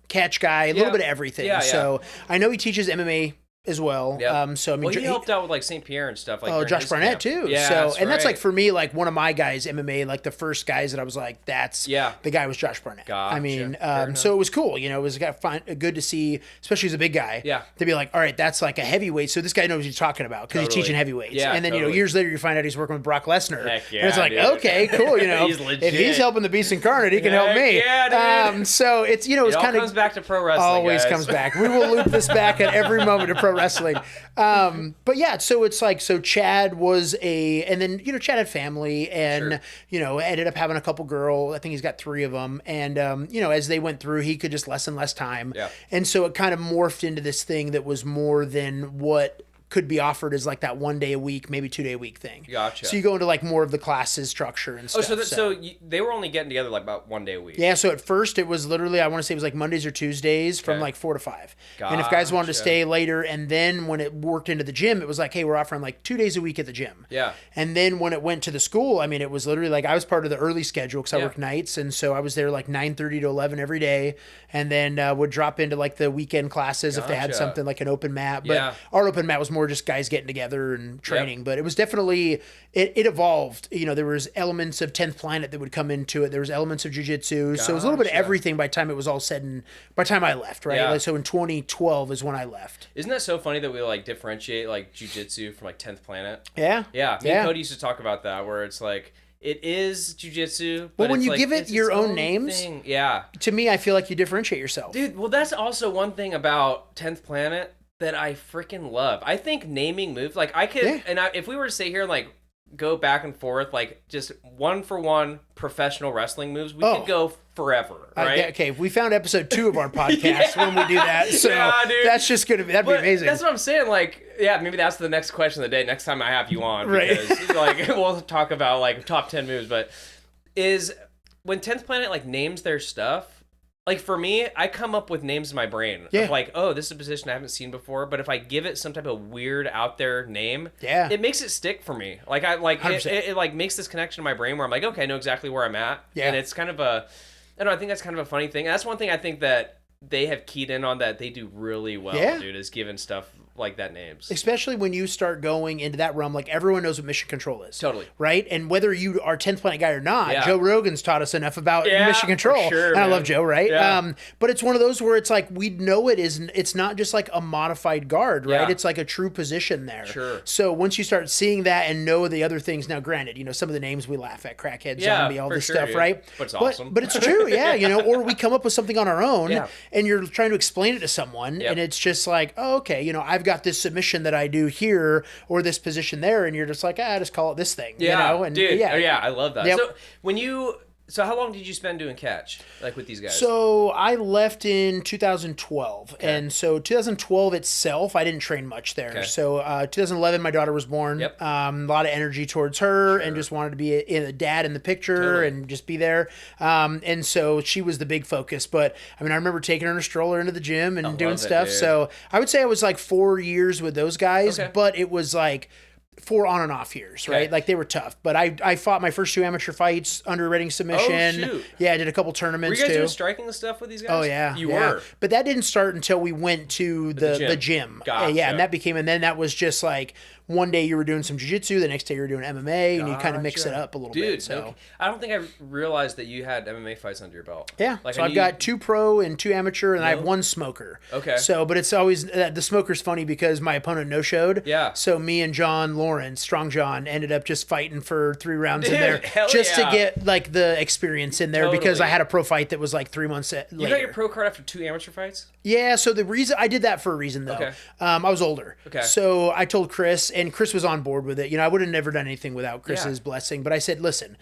catch guy, a little bit of everything. Yeah, so I know he teaches MMA as well. Yep. So I mean, he helped out with like St. Pierre and stuff. Like Josh Barnett too. Yeah, so that's like for me, like one of my guys MMA, like the first guys that I was like, that's the guy was Josh Barnett. Gotcha. I mean, so it was cool. It was good to see, especially as a big guy. Yeah. To be like, all right, that's like a heavyweight. So this guy knows what he's talking about because he's teaching heavyweights. Yeah, and then years later you find out he's working with Brock Lesnar. Heck yeah, and it's like, okay, cool. He's legit. If he's helping the Beast Incarnate, he can help me. Yeah, dude. So it's it kind of comes back to pro wrestling. Always guys. comes back. We will loop this back at every moment of pro wrestling. But yeah, so it's like, so Chad was and then, Chad had family and, ended up having a couple girls. I think he's got 3 of them. And, as they went through, he could just less and less time. Yeah. And so it kind of morphed into this thing that was more than what could be offered as like that 1 day a week, maybe 2 day a week thing. Gotcha. So you go into like more of the classes structure and stuff. So they were only getting together like about 1 day a week. Yeah. So at first it was literally, I want to say it was like Mondays or Tuesdays from like 4 to 5. Gotcha. And if guys wanted to stay later, and then when it worked into the gym, it was like, hey, we're offering like 2 days a week at the gym. Yeah. And then when it went to the school, I mean, it was literally like I was part of the early schedule because I worked nights, and so I was there like 9:30 to 11 every day, and then would drop into like the weekend classes if they had something like an open mat. But our open mat was more just guys getting together and training. But it was definitely it evolved. There was elements of 10th Planet that would come into it. There was elements of jiu-jitsu. So it was a little bit of everything by the time it was all said, and by the time I left, right? Yeah. Like, so in 2012 is when I left. Isn't that so funny that we like differentiate like jiu-jitsu from like 10th Planet? Yeah. Yeah. Me and Cody used to talk about that, where it's like it is jiu-jitsu, but when you like, give it your own names, to me, I feel like you differentiate yourself. Dude, well, that's also one thing about 10th Planet that I freaking love. I think naming moves, like I could, if we were to sit here and like go back and forth, like just 1-for-1 professional wrestling moves, we could go forever, right? Okay, we found episode 2 of our podcast when we do that, so that's just gonna be, that'd be amazing. That's what I'm saying. Like, maybe that's the next question of the day. Next time I have you on, because like we'll talk about like top 10 moves. But when 10th Planet like names their stuff, like for me, I come up with names in my brain of like, oh, this is a position I haven't seen before. But if I give it some type of weird out there name, it makes it stick for me. Like it like makes this connection in my brain where I'm like, okay, I know exactly where I'm at. Yeah. And it's kind of I don't know, I think that's kind of a funny thing. And that's one thing I think that they have keyed in on that they do really well, dude, is giving stuff like that names. Especially when you start going into that realm, like everyone knows what mission control is. Totally. Right? And whether you are 10th Planet guy or not, Joe Rogan's taught us enough about mission control. Sure, and I love Joe, right? Yeah. But it's one of those where it's like, we know it's not just like a modified guard, right? Yeah. It's like a true position there. Sure. So once you start seeing that and know the other things, now granted, some of the names we laugh at, crackhead, zombie, all this stuff, right? But it's awesome. But it's true, or we come up with something on our own and you're trying to explain it to someone and it's just like, oh, okay, I've got this submission that I do here or this position there, and you're just like, just call it this thing. And dude, I love that. Yep. So how long did you spend doing catch, like with these guys? So I left in 2012. Okay. And so 2012 itself, I didn't train much there. Okay. So 2011, my daughter was born. Yep. A lot of energy towards her and just wanted to be a dad in the picture and just be there. And so she was the big focus. But I mean, I remember taking her in a stroller into the gym and doing stuff. So I would say I was like 4 years with those guys, but it was like 4 on and off years, right? Like they were tough, but I fought my first 2 amateur fights under rating submission. Oh, shoot. Yeah, I did a couple tournaments too. Were you guys doing striking the stuff with these guys? Oh yeah, you were. But that didn't start until we went to the gym. Gotcha. Yeah, and then that was just like one day you were doing some jiu-jitsu, the next day you were doing MMA, and you kind of mix it up a little bit. So I don't think I realized that you had MMA fights under your belt. Yeah, so I've got 2 pro and 2 amateur, and I have 1 smoker. Okay. So, but it's always the smoker's funny because my opponent no-showed. Yeah. So me and John Lawrence, Strong John, ended up just fighting for 3 rounds in there just to get like the experience in there because I had a pro fight that was like 3 months later. You got your pro card after 2 amateur fights? Yeah. So the reason I did that for a reason though. Okay. I was older. Okay. So I told Chris, and Chris was on board with it. I would have never done anything without Chris's blessing, but I said, listen,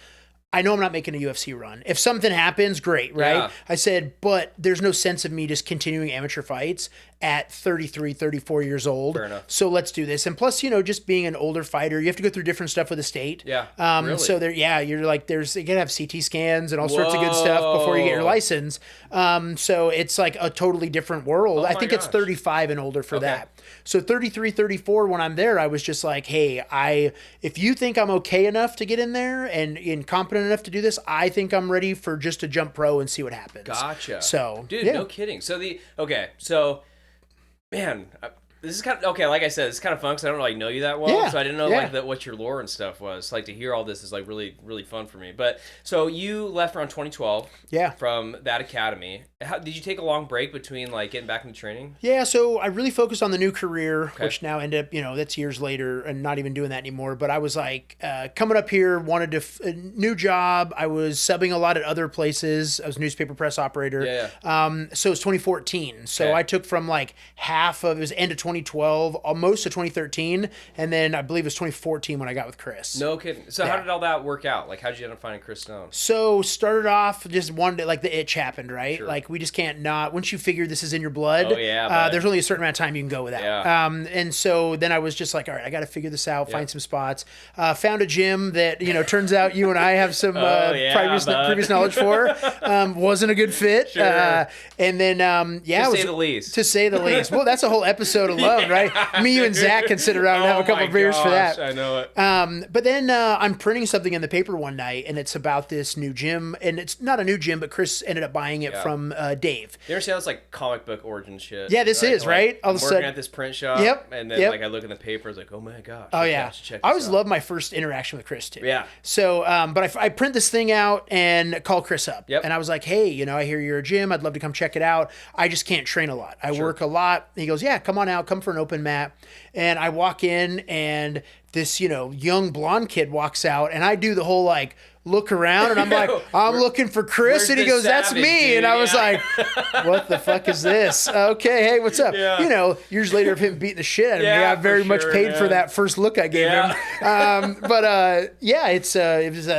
I know I'm not making a UFC run. If something happens, great, right? Yeah. I said, but there's no sense of me just continuing amateur fights at 33, 34 years old. Fair enough. So let's do this. And plus, just being an older fighter, you have to go through different stuff with the state. Yeah. Really? So you're like, you gotta have CT scans and all sorts of good stuff before you get your license. So it's like a totally different world. I think it's 35 and older for that. So 33, 34, when I'm there, I was just like, hey, if you think I'm okay enough to get in there and competent enough to do this, I think I'm ready for just to jump pro and see what happens. Gotcha. So, dude, no kidding. So man, this is kind of, okay, like I said, it's kind of fun because I don't really know you that well, so I didn't know what your lore and stuff was. Like, to hear all this is like really, really fun for me. But, so you left around 2012 from that academy. Did you take a long break between like getting back into training? Yeah, so I really focused on the new career, which now ended up, that's years later and not even doing that anymore. But I was like, coming up here, wanted a new job. I was subbing a lot at other places. I was a newspaper press operator. So it was 2014. So I took from like it was end of 2012, most of 2013, and then I believe it was 2014 when I got with Chris. No kidding. So how did all that work out? Like, how did you end up finding Chris Stone? So started off just one day, like the itch happened, right? Sure. Like we just can't not, once you figure this is in your blood, there's only a certain amount of time you can go without. And so then I was just like, all right, I got to figure this out, find some spots. Found a gym that, turns out you and I have some previous knowledge for. Wasn't a good fit. Sure. And then, to say the least. To say the least. Well, that's a whole episode alone, right? Me, you, and Zach can sit around and have a couple of beers for that. I know it. But then I'm printing something in the paper one night, and it's about this new gym, and it's not a new gym, but Chris ended up buying it from Dave. You ever see that's like comic book origin shit? Yeah, this is, right? All of a sudden, working at this print shop, and then like I look in the paper, it's like, oh my gosh. Oh yeah. I always loved my first interaction with Chris too. Yeah. So, but I print this thing out and call Chris up, and I was like, hey, I hear you're a gym. I'd love to come check it out. I just can't train a lot. I work a lot. He goes, yeah, come on out, come for an open mat. And I walk in, and this, young blonde kid walks out, and I do the whole like look around, and I'm like, I'm looking for Chris, and he goes, that's me, dude. And I was like, what the fuck is this? Okay, hey, what's up? Years later of him beating the shit out of me, I very much paid for that first look I gave him. That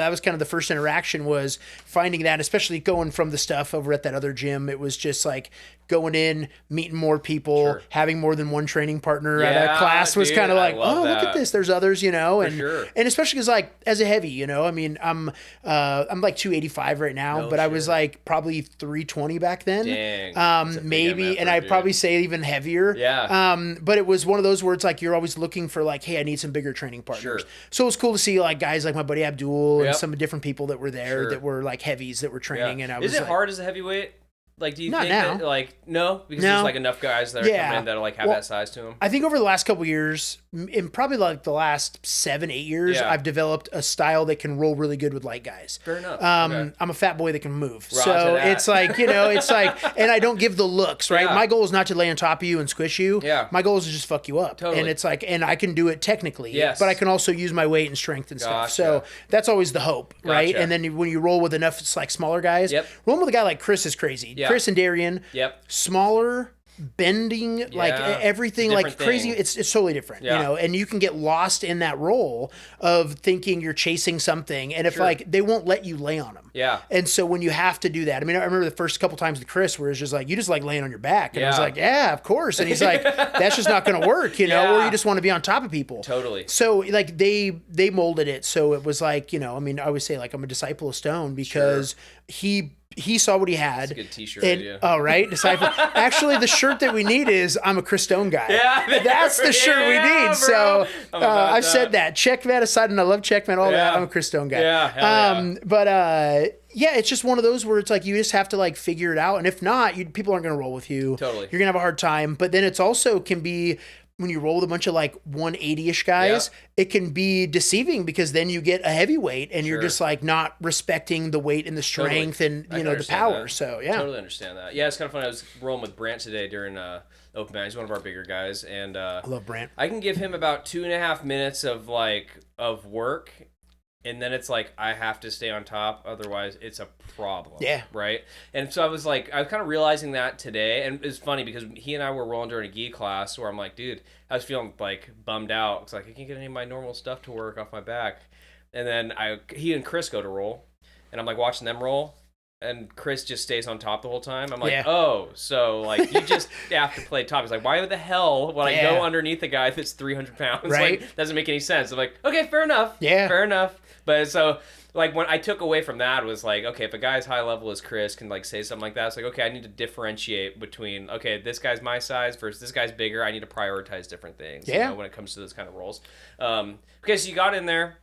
was kind of the first interaction, was finding that, especially going from the stuff over at that other gym. It was just like going in, meeting more people, having more than one training partner at a class was kind of like, oh, look at this. There's others, and especially because like as a heavy, I mean, I'm I'm like 285 right now, but I was like probably 320 back then. Dang. Maybe, and I'd probably say even heavier. Yeah. But it was one of those where it's like you're always looking for like, hey, I need some bigger training partners. So it was cool to see like guys like my buddy Abdul and some different people that were there that were like heavies that were training. And I was Is it like, hard as a heavyweight? Like, do you think now. that, like, no? Because there's, like, enough guys that are coming in that'll, like, have that size to them? I think over the last couple of years, in probably, like, the last 7-8 years, I've developed a style that can roll really good with light guys. Fair enough. I'm a fat boy that can move. So it's like, it's like, and I don't give the looks, right? My goal is not to lay on top of you and squish you. My goal is to just fuck you up. Totally. And it's like, and I can do it technically, but I can also use my weight and strength and stuff. So that's always the hope, right? And then when you roll with enough, it's like smaller guys, rolling with a guy like Chris is crazy. Chris and Darian. Smaller, bending, like everything, like crazy. It's totally different, and you can get lost in that role of thinking you're chasing something, and if like they won't let you lay on them. And so when you have to do that, I mean, I remember the first couple times with Chris where it's just like, you just like laying on your back. And I was like, yeah, of course. And he's like, that's just not going to work, or you just want to be on top of people. Totally. So like they molded it. So it was like, I mean, I always say like, I'm a disciple of Stone because he saw what he had. That's a good t-shirt idea. Oh, right? Disciple. Actually, the shirt that we need is I'm a Chris Stone guy. That's the shirt we need. Bro. So I've said that. Checkmat aside, and I love Checkmat, all that. I'm a Chris Stone guy. But it's just one of those where it's like you just have to like figure it out. And if not, people aren't going to roll with you. Totally. You're going to have a hard time. But then it's also can be... when you roll with a bunch of like 180-ish guys, it can be deceiving because then you get a heavyweight and you're just like not respecting the weight and the strength and the power. That. So I totally understand that. Yeah, it's kind of funny. I was rolling with Brant today during open mat. He's one of our bigger guys, and I love Brant. I can give him about 2.5 minutes of work. And then it's like, I have to stay on top, otherwise it's a problem. Right? And so I was kind of realizing that today. And it's funny because he and I were rolling during a gi class where I'm like, dude, I was feeling like bummed out. It's like, I can't get any of my normal stuff to work off my back. And then he and Chris go to roll. And I'm like watching them roll. And Chris just stays on top the whole time. I'm like, oh, so like you just have to play top. He's like, why the hell would I go underneath a guy that's 300 pounds? Right. Like, doesn't make any sense. I'm like, okay, fair enough. Fair enough. But so like when I took away from that was like, okay, if a guy's high level as Chris can like say something like that, it's like, okay, I need to differentiate between, okay, this guy's my size versus this guy's bigger. I need to prioritize different things. When it comes to those kind of roles. Okay, so you got in there.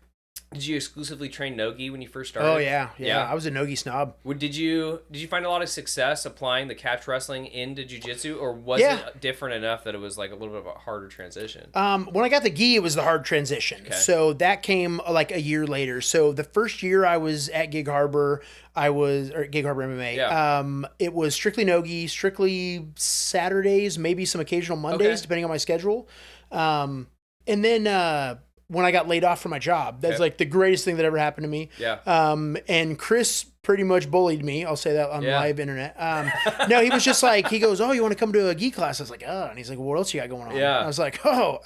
Did you exclusively train no-gi when you first started? Oh yeah. I was a no-gi snob. Did you find a lot of success applying the catch wrestling into jiu-jitsu, or was it different enough that it was like a little bit of a harder transition? When I got the gi, it was the hard transition. Okay. So that came like a year later. So the first year I was at Gig Harbor MMA. It was strictly no-gi, strictly Saturdays, maybe some occasional Mondays, depending on my schedule. And then when I got laid off from my job, that's like the greatest thing that ever happened to me. And Chris pretty much bullied me. I'll say that on live internet. No, he was just like, he goes, oh, you want to come to a gi class? I was like, oh. And he's like, well, what else you got going on? I was like, oh,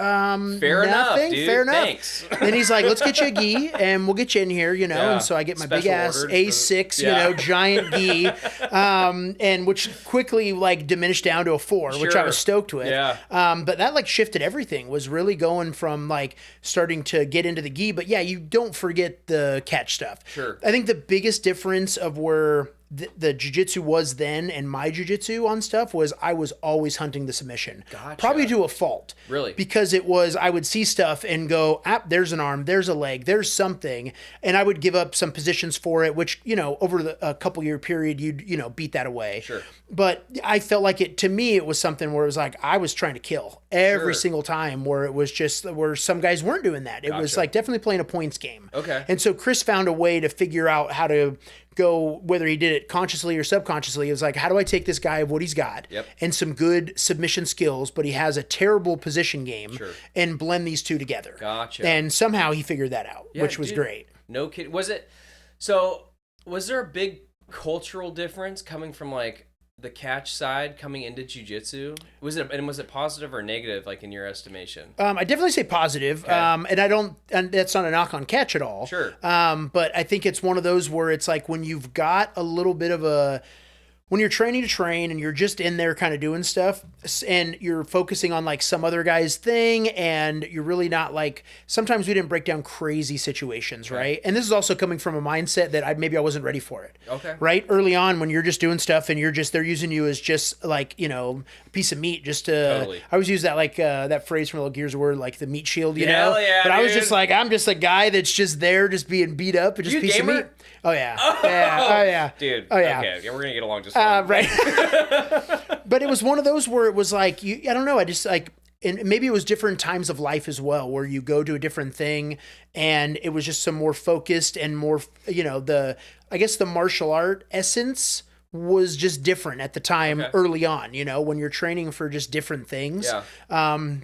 fair enough, dude. Fair enough. Thanks. Then he's like, let's get you a gi and we'll get you in here, And so I get my big ass A6, giant gi, and which quickly like diminished down to a 4, which I was stoked with. But that like shifted everything, was really going from like starting to get into the gi. But you don't forget the catch stuff. I think the biggest difference of where the jiu-jitsu was then and my jiu-jitsu on stuff was I was always hunting the submission. Probably to a fault. Really? Because it was, I would see stuff and go, there's an arm, there's a leg, there's something. And I would give up some positions for it, which, over a couple year period, you'd, beat that away. But I felt like to me, it was something where it was like, I was trying to kill every single time, where it was just, where some guys weren't doing that. It was like definitely playing a points game. And so Chris found a way to figure out how to go, whether he did it consciously or subconsciously. It was like, how do I take this guy of what he's got and some good submission skills, but he has a terrible position game, and blend these two together. And somehow he figured that out, which was great. No kidding. Was there a big cultural difference coming from like the catch side coming into jiu-jitsu? Was it positive or negative, like in your estimation? I definitely say positive. And that's not a knock on catch at all. Sure. But I think it's one of those where it's like when you've got a little bit of when you're training to train and you're just in there kind of doing stuff and you're focusing on like some other guy's thing and you're really not like, sometimes we didn't break down crazy situations, right? And this is also coming from a mindset that maybe I wasn't ready for it. Okay. Right? Early on when you're just doing stuff and they're using you as just like, a piece of meat just to, Totally. I always use that like that phrase from Little Gears of War, like the meat shield, you Hell know? yeah, but I was dude. just like, I'm just a guy that's just there just being beat up and just You a piece gamer? of meat. Oh yeah. Oh yeah. Dude. Oh yeah. Okay. Yeah, we're gonna get along just fine. Right. But it was one of those where it was like, I don't know. I just like, and maybe it was different times of life as well, where you go to a different thing and it was just some more focused and more, I guess the martial art essence was just different at the time early on, when you're training for just different things. Yeah.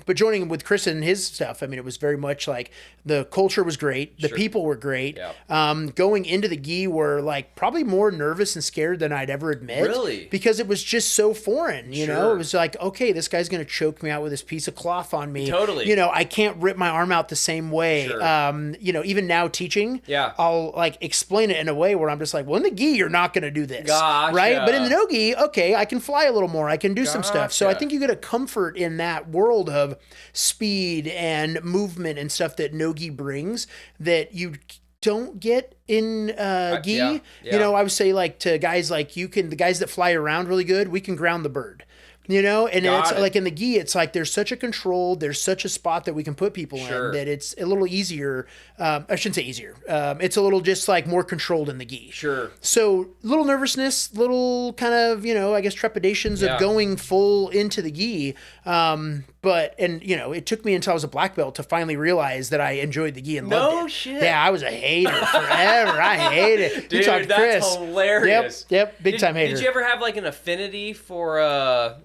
But joining with Chris and his stuff, I mean, it was very much like the culture was great. The people were great. Yeah. Going into the gi were like probably more nervous and scared than I'd ever admit. Really? Because it was just so foreign, you know? It was like, okay, this guy's going to choke me out with this piece of cloth on me. Totally. I can't rip my arm out the same way. Sure. Even now teaching, I'll like explain it in a way where I'm just like, well, in the gi, you're not going to do this. Gotcha. Right? But in the no-gi, okay, I can fly a little more. I can do some stuff. So I think you get a comfort in that world of speed and movement and stuff that no-gi brings that you don't get in gi. I would say like to guys like the guys that fly around really good, we can ground the bird. And it's like in the gi, it's like there's such a spot that we can put people in that it's a little easier. I shouldn't say easier. It's a little just like more controlled in the gi. Sure. So little nervousness, little kind of, I guess trepidations of going full into the gi. But it took me until I was a black belt to finally realize that I enjoyed the gi and loved it. No shit. Yeah, I was a hater forever. I hate it. Dude, that's Chris. hilarious. Yep, big time hater. Did you ever have like an affinity for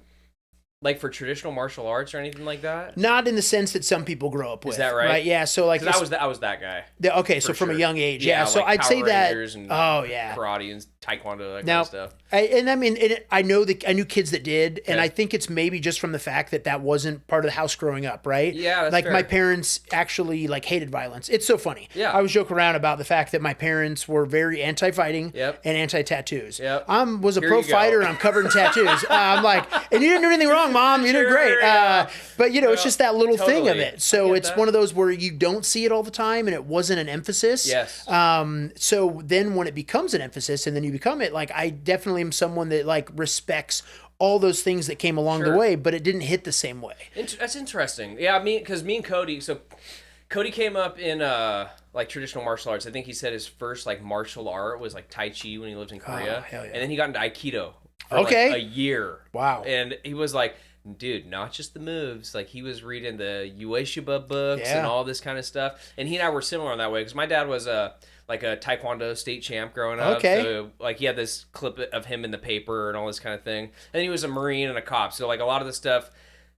like for traditional martial arts or anything like that? Not in the sense that some people grow up with. Is that right? Yeah. So like, I was that guy. Okay, so from a young age, So like I'd say Power that. Rangers and karate and taekwondo, that kind of stuff. I knew kids that did, and I think it's maybe just from the fact that wasn't part of the house growing up, right? Yeah, that's like fair. My parents actually like hated violence. It's so funny. Yeah, I was joking around about the fact that my parents were very anti-fighting and anti-tattoos. Yep. I was a pro fighter and I'm covered in tattoos. I'm like, and you didn't do anything wrong, Mom. You did great. But it's just that little thing of it. So it's one of those where you don't see it all the time, and it wasn't an emphasis. Yes. So then when it becomes an emphasis, and then you become it, like I definitely am someone that like respects all those things that came along the way, but it didn't hit the same way. That's interesting. Yeah, because me and Cody, so Cody came up in like traditional martial arts. I think he said his first like martial art was like Tai Chi when he lived in Korea. Hell yeah. And then he got into Aikido for like a year. Wow. And he was like, dude, not just the moves. Like he was reading the Ueshiba books and all this kind of stuff. And he and I were similar in that way because my dad was like a Taekwondo state champ growing up. Okay. So like he had this clip of him in the paper and all this kind of thing. And he was a Marine and a cop. So like a lot of the stuff,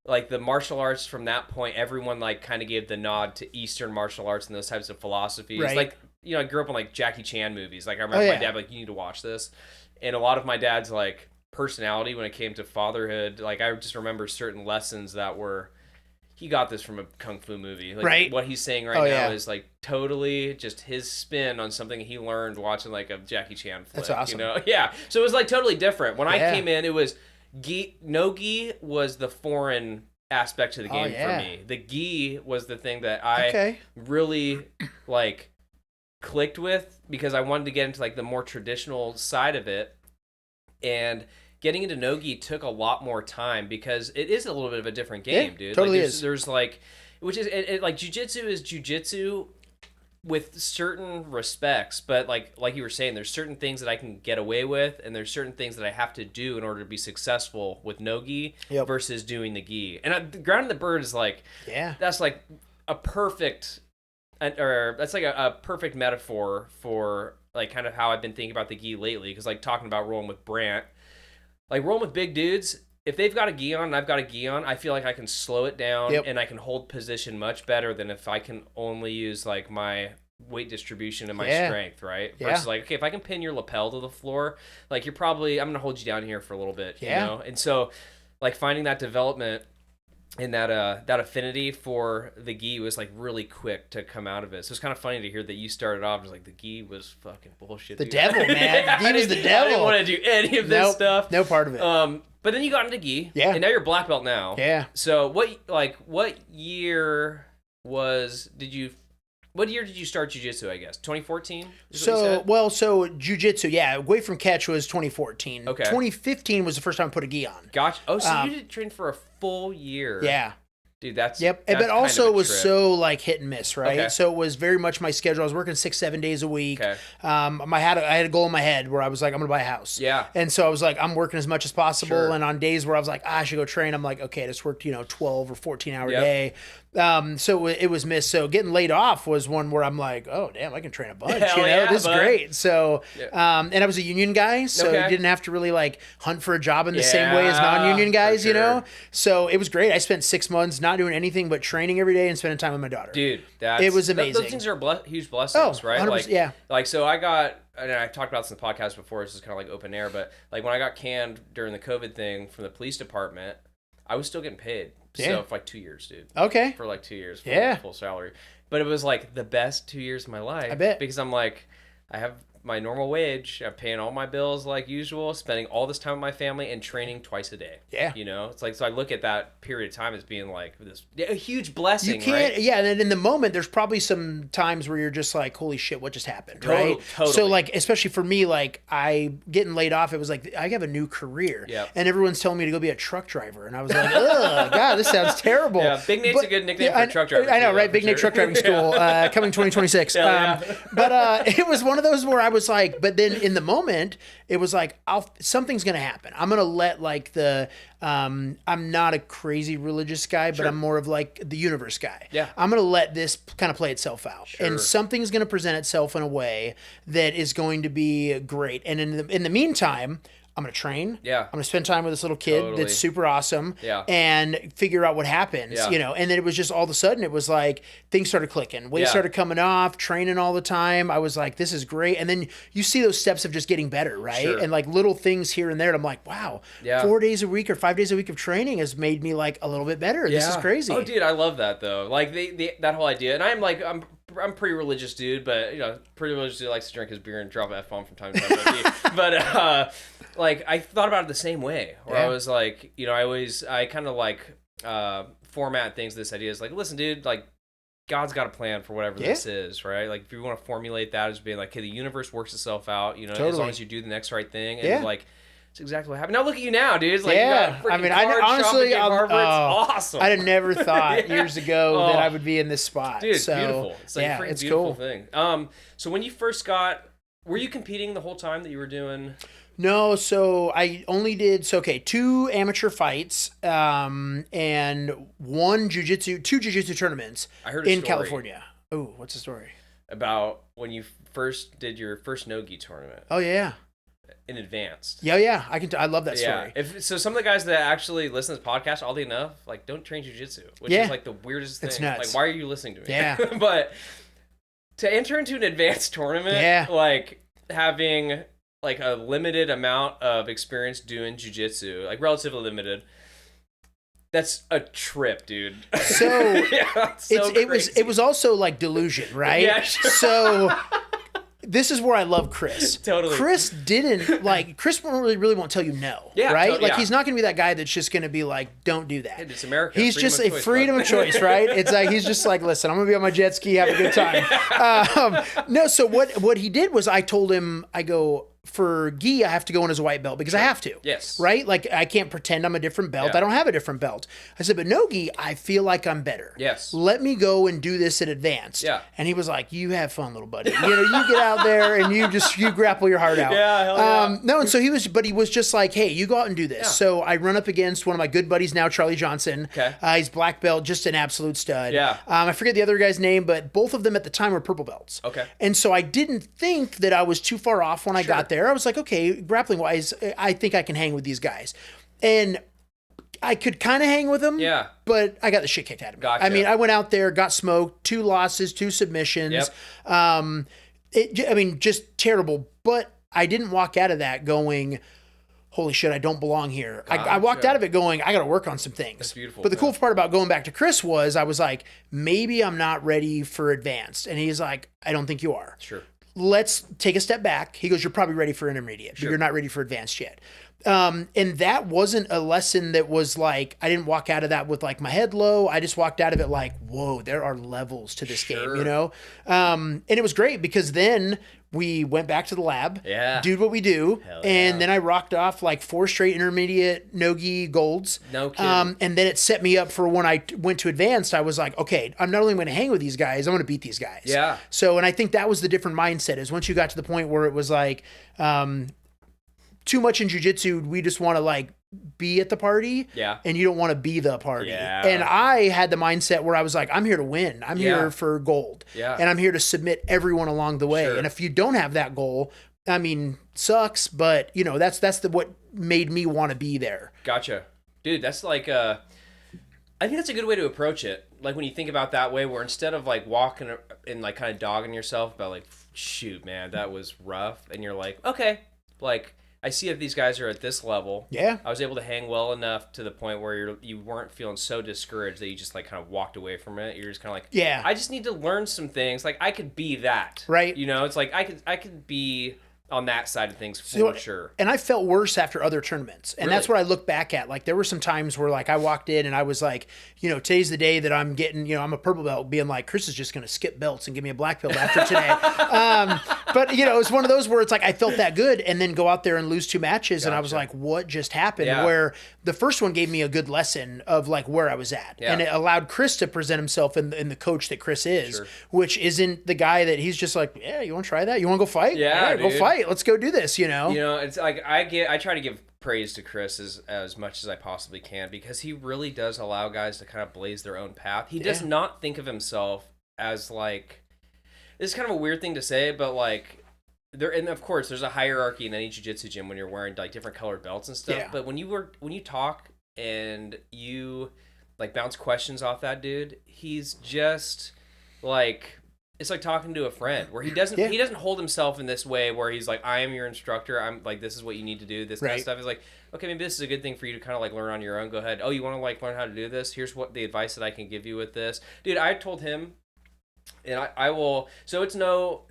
like the martial arts from that point, everyone like kind of gave the nod to Eastern martial arts and those types of philosophies. Right. Like, I grew up on like Jackie Chan movies. Like I remember my dad like, you need to watch this. And a lot of my dad's like personality when it came to fatherhood, like I just remember certain lessons that were, he got this from a kung fu movie. Like what he's saying now is like totally just his spin on something he learned watching like a Jackie Chan flick. That's awesome. Yeah. So it was like totally different. When I came in, it was no gi was the foreign aspect to the game for me. The gi was the thing that I really like clicked with because I wanted to get into like the more traditional side of it. And getting into no-gi took a lot more time because it is a little bit of a different game, dude. Totally like, is. There's like, which is like jiu-jitsu is jiu-jitsu with certain respects, but like you were saying, there's certain things that I can get away with, and there's certain things that I have to do in order to be successful with no-gi versus doing the gi. And grounding the bird is like, that's like a perfect, or that's like a perfect metaphor for like kind of how I've been thinking about the gi lately. Because like talking about rolling with Brant, like rolling with big dudes, if they've got a gi on and I've got a gi on, I feel like I can slow it down and I can hold position much better than if I can only use like my weight distribution and my strength, right? Versus like, okay, if I can pin your lapel to the floor, like I'm going to hold you down here for a little bit, you know? And so like finding that development and that affinity for the gi was like really quick to come out of it. So it's kind of funny to hear that you started off as like the gi was fucking bullshit. The devil, man. The gi was the devil. I didn't want to do any of this stuff. No part of it. But then you got into gi. Yeah. And now you're black belt now. Yeah. So what year did you start jiu-jitsu, I guess? 2014? So jiu-jitsu, yeah, away from catch was 2014. Okay. 2015 was the first time I put a gi on. Gotcha. Oh, so you did train for a full year. Yeah. Dude, that's but also it was so like hit and miss, right? Okay. So it was very much my schedule. I was working 6-7 days a week. Okay. I had a goal in my head where I was like, I'm gonna buy a house. Yeah. And so I was like, I'm working as much as possible. Sure. And on days where I was like, I should go train, I'm like, okay, I just worked 12 or 14 hour day. So it was missed. So getting laid off was one where I'm like, oh damn, I can train a bunch. This is great. So and I was a union guy, so I didn't have to really like hunt for a job in the same way as non-union guys, So it was great. I spent 6 months not doing anything but training every day and spending time with my daughter. Dude, it was amazing. Those things are huge blessings, right? 100%, Like so I got, and I've talked about this in the podcast before, this is kind of like open air, but like when I got canned during the COVID thing from the police department, I was still getting paid. So for like 2 years, dude. Okay. For like 2 years. Full salary. But it was like the best 2 years of my life. I bet. Because I'm like, I have my normal wage. I'm paying all my bills like usual, spending all this time with my family and training twice a day. Yeah. It's like, so I look at that period of time as being like this a huge blessing, you can't, right? Yeah, and then in the moment, there's probably some times where you're just like, holy shit, what just happened, right? Totally. So like, especially for me, like I getting laid off, it was like, I have a new career. Yeah. And everyone's telling me to go be a truck driver. And I was like, ugh, God, this sounds terrible. Yeah, Big Nate's a good nickname for truck driver. I know, right? Big Nate Truck Driving School, coming 2026. But it was one of those where I was like, but then in the moment, it was like, something's going to happen. I'm going to let like I'm not a crazy religious guy, but I'm more of like the universe guy. Yeah. I'm going to let this kind of play itself out. Sure. And something's going to present itself in a way that is going to be great. And in the meantime, I'm going to train. Yeah. I'm going to spend time with this little kid that's super awesome. Yeah. And figure out what happens, And then it was just all of a sudden, it was like things started clicking. Weight started coming off, training all the time. I was like, this is great. And then you see those steps of just getting better, right? Sure. And like little things here and there. And I'm like, wow, 4 days a week or 5 days a week of training has made me like a little bit better. This is crazy. Oh, dude, I love that though. Like that whole idea. And I'm like, I'm a pretty religious dude, but pretty religious dude likes to drink his beer and drop an F-bomb from time to time. But like I thought about it the same way, where I was like, I kind of like format things. This idea is like, listen, dude, like God's got a plan for whatever this is, right? Like if you want to formulate that as being like, hey, the universe works itself out, as long as you do the next right thing, and like. It's exactly what happened. Now look at you now, dude. It's like you got a freaking honestly, Harvard. It's awesome. I'd have never thought years ago that I would be in this spot. Dude, it's beautiful. It's like a freaking beautiful thing. So when you first were you competing the whole time that you were doing? No, so I only did 2 amateur fights, and two jiu-jitsu tournaments in California. Oh, what's the story? About when you first did your first no-gi tournament. Oh yeah. In advance. Yeah. I love that story. So some of the guys that actually listen to this podcast, oddly enough, like don't train jiu-jitsu, which is like the weirdest thing. It's nuts. Like, why are you listening to me? Yeah. But to enter into an advanced tournament, like having like a limited amount of experience doing jiu-jitsu, like relatively limited, that's a trip, dude. So, it was also like delusion, right? Yeah, sure. So this is where I love Chris. Totally. Chris really won't tell you no, right? Like he's not going to be that guy that's just going to be like, don't do that. It's America. He's just a freedom of choice, right? It's like, he's just like, listen, I'm going to be on my jet ski, have a good time. No, so what he did was I told him, I go, for gi, I have to go in as a white belt because I have to. Yes. Right? Like I can't pretend I'm a different belt. I don't have a different belt. I said, but no gi, I feel like I'm better. Yes. Let me go and do this in advance. Yeah. And he was like, you have fun, little buddy. You get out there and you grapple your heart out. Yeah, hell yeah. No, and so he was just like, hey, you go out and do this. Yeah. So I run up against one of my good buddies now, Charlie Johnson. Okay. He's black belt, just an absolute stud. Yeah. I forget the other guy's name, but both of them at the time were purple belts. Okay. And so I didn't think that I was too far off when I got there. I was like, okay, grappling wise, I think I can hang with these guys. And I could kind of hang with them. Yeah. But I got the shit kicked out of me. Gotcha. I mean, I went out there, got smoked, 2 losses, 2 submissions. Yep. Just terrible. But I didn't walk out of that going, holy shit, I don't belong here. I walked out of it going, I got to work on some things. That's beautiful. But the cool part about going back to Chris was I was like, maybe I'm not ready for advanced. And he's like, I don't think you are. Sure. Let's take a step back. He goes, you're probably ready for intermediate, but you're not ready for advanced yet. And that wasn't a lesson that was like, I didn't walk out of that with like my head low. I just walked out of it like, whoa, there are levels to this game, you know? And it was great because then we went back to the lab, did what we do. And then I rocked off like 4 straight intermediate no-gi golds. No kidding. And then it set me up for when I went to advanced, I was like, okay, I'm not only going to hang with these guys, I'm going to beat these guys. Yeah. So, and I think that was the different mindset is once you got to the point where it was like, too much in jiu-jitsu, we just want to like be at the party and you don't want to be the party. And I had the mindset where I was like, I'm here to win. I'm here for gold. And I'm here to submit everyone along the way. And if you don't have that goal, I mean, sucks, but you know, that's what made me want to be there. Gotcha. Dude, that's like, I think that's a good way to approach it. Like when you think about that way, where instead of like walking and like kind of dogging yourself about like, shoot, man, that was rough. And you're like, okay, like, I see if these guys are at this level. Yeah. I was able to hang well enough to the point where you weren't feeling so discouraged that you just like kind of walked away from it. You're just kind of like, yeah, I just need to learn some things. Like I could be that. Right. You know, it's like I could be on that side of things for sure. And I felt worse after other tournaments. And that's what I look back at. Like there were some times where like I walked in and I was like, you know, today's the day that I'm getting, you know, I'm a purple belt, being like, Chris is just going to skip belts and give me a black belt after today. But you know, it's one of those where it's like, I felt that good and then go out there and lose 2 matches. And I was like, what just happened? Where the first one gave me a good lesson of like where I was at. And it allowed Chris to present himself in the coach that Chris is, which isn't the guy that he's just like, yeah, you want to try that? You want to go fight? Yeah, go fight. Let's go do this, you know? You know, it's like I try to give praise to Chris as much as I possibly can because he really does allow guys to kind of blaze their own path. He does not think of himself as like, this is kind of a weird thing to say, but like and of course there's a hierarchy in any jiu-jitsu gym when you're wearing like different colored belts and stuff. But when you talk and you like bounce questions off that dude, he's just like, it's like talking to a friend where he doesn't hold himself in this way where he's like, I am your instructor. I'm like, this is what you need to do. This kind of stuff is like, okay, maybe this is a good thing for you to kind of like learn on your own. Go ahead. Oh, you want to like learn how to do this? Here's what the advice that I can give you with this. Dude, I told him, and I will, so it's no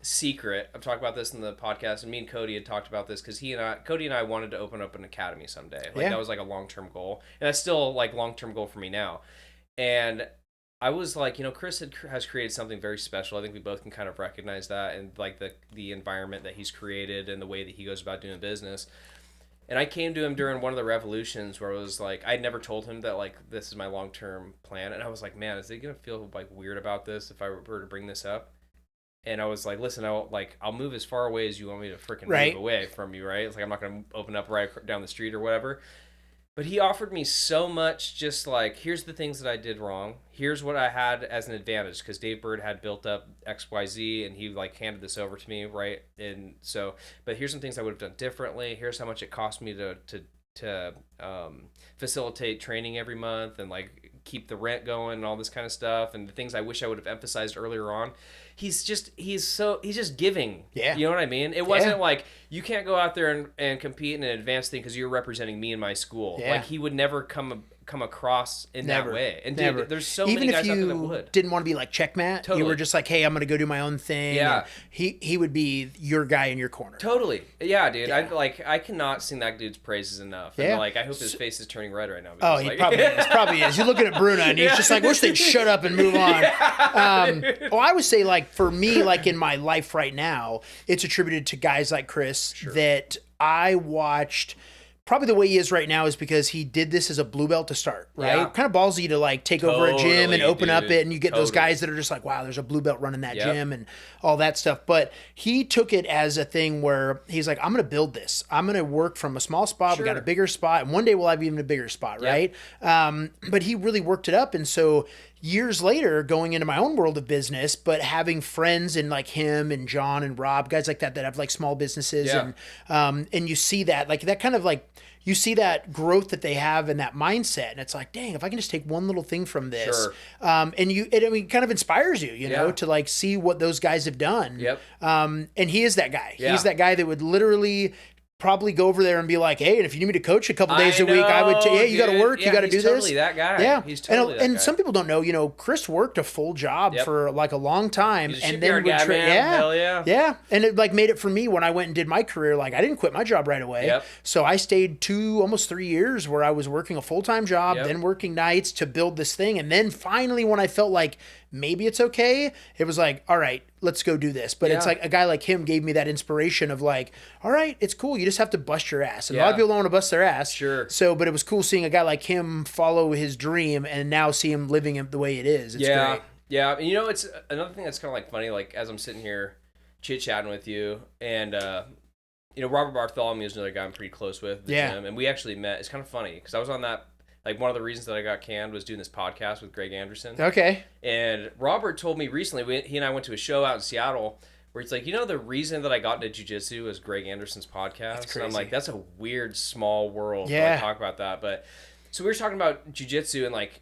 secret. I've talked about this in the podcast, and me and Cody had talked about this because Cody and I wanted to open up an academy someday. Like that was like a long-term goal. And that's still like long-term goal for me now. And I was like, you know, Chris has created something very special. I think we both can kind of recognize that, and like the environment that he's created and the way that he goes about doing business. And I came to him during one of the revolutions where it was like, I'd never told him that like this is my long-term plan. And I was like, man, is he going to feel like weird about this if I were to bring this up? And I was like, listen, I'll move as far away as you want me to freaking move away from you, right? It's like, I'm not going to open up right down the street or whatever. But he offered me so much, just like, here's the things that I did wrong. Here's what I had as an advantage, because Dave Bird had built up XYZ, and he like handed this over to me, right? And so, but here's some things I would have done differently. Here's how much it cost me to facilitate training every month and like keep the rent going and all this kind of stuff, and the things I wish I would have emphasized earlier on. He's just giving. Yeah. You know what I mean? It wasn't like, you can't go out there and compete in an advanced thing because you're representing me and my school. Yeah. Like, he would never come across in that way. And dude, there's so many guys out there that would. Even if you didn't want to be like checkmat, you were just like, hey, I'm going to go do my own thing. Yeah. He would be your guy in your corner. Totally. Yeah, dude. Yeah. I cannot sing that dude's praises enough. Yeah. And like, I hope his face is turning red right now. Because, he probably is. You're looking at Bruna and he's just like, wish they'd shut up and move on. I would say like, for me, like in my life right now, it's attributed to guys like Chris that I watched. Probably the way he is right now is because he did this as a blue belt to start, right? Yeah. Kind of ballsy to like take over a gym and open up it, and you get those guys that are just like, wow, there's a blue belt running that gym and all that stuff. But he took it as a thing where he's like, I'm going to build this. I'm going to work from a small spot. We got a bigger spot, and one day we'll have even a bigger spot, right? But he really worked it up, and so years later, going into my own world of business, but having friends and like him and John and Rob, guys like that have like small businesses, and you see that like that kind of like, you see that growth that they have and that mindset, and it's like, dang, if I can just take one little thing from this, and it kind of inspires you, you know, to like see what those guys have done. Yep. And he is that guy. He's that guy that would literally probably go over there and be like, hey, and if you need me to coach a couple days a week, I would. You got to work. You got to do this. Totally that guy. Yeah, he's totally and some people don't know. Chris worked a full job for like a long time, and then would hell yeah, and it like made it for me when I went and did my career. Like I didn't quit my job right away. So I stayed almost 3 years where I was working a full-time job, then working nights to build this thing, and then finally when I felt like maybe it's okay, it was like, all right, let's go do this. But it's like a guy like him gave me that inspiration of like, all right, it's cool. You just have to bust your ass. And a lot of people don't want to bust their ass. Sure. So, but it was cool seeing a guy like him follow his dream and now see him living it the way it is. It's great. Yeah. And it's another thing that's kind of like funny, like as I'm sitting here chit-chatting with you and, Robert Bartholomew is another guy I'm pretty close with. Gym, and we actually met. It's kind of funny because I was on that. Like, one of the reasons that I got canned was doing this podcast with Greg Anderson. Okay. And Robert told me recently, he and I went to a show out in Seattle where it's like, the reason that I got into jiu-jitsu was Greg Anderson's podcast. That's crazy. And I'm like, that's a weird, small world to talk about that. But so we were talking about jiu-jitsu and, like,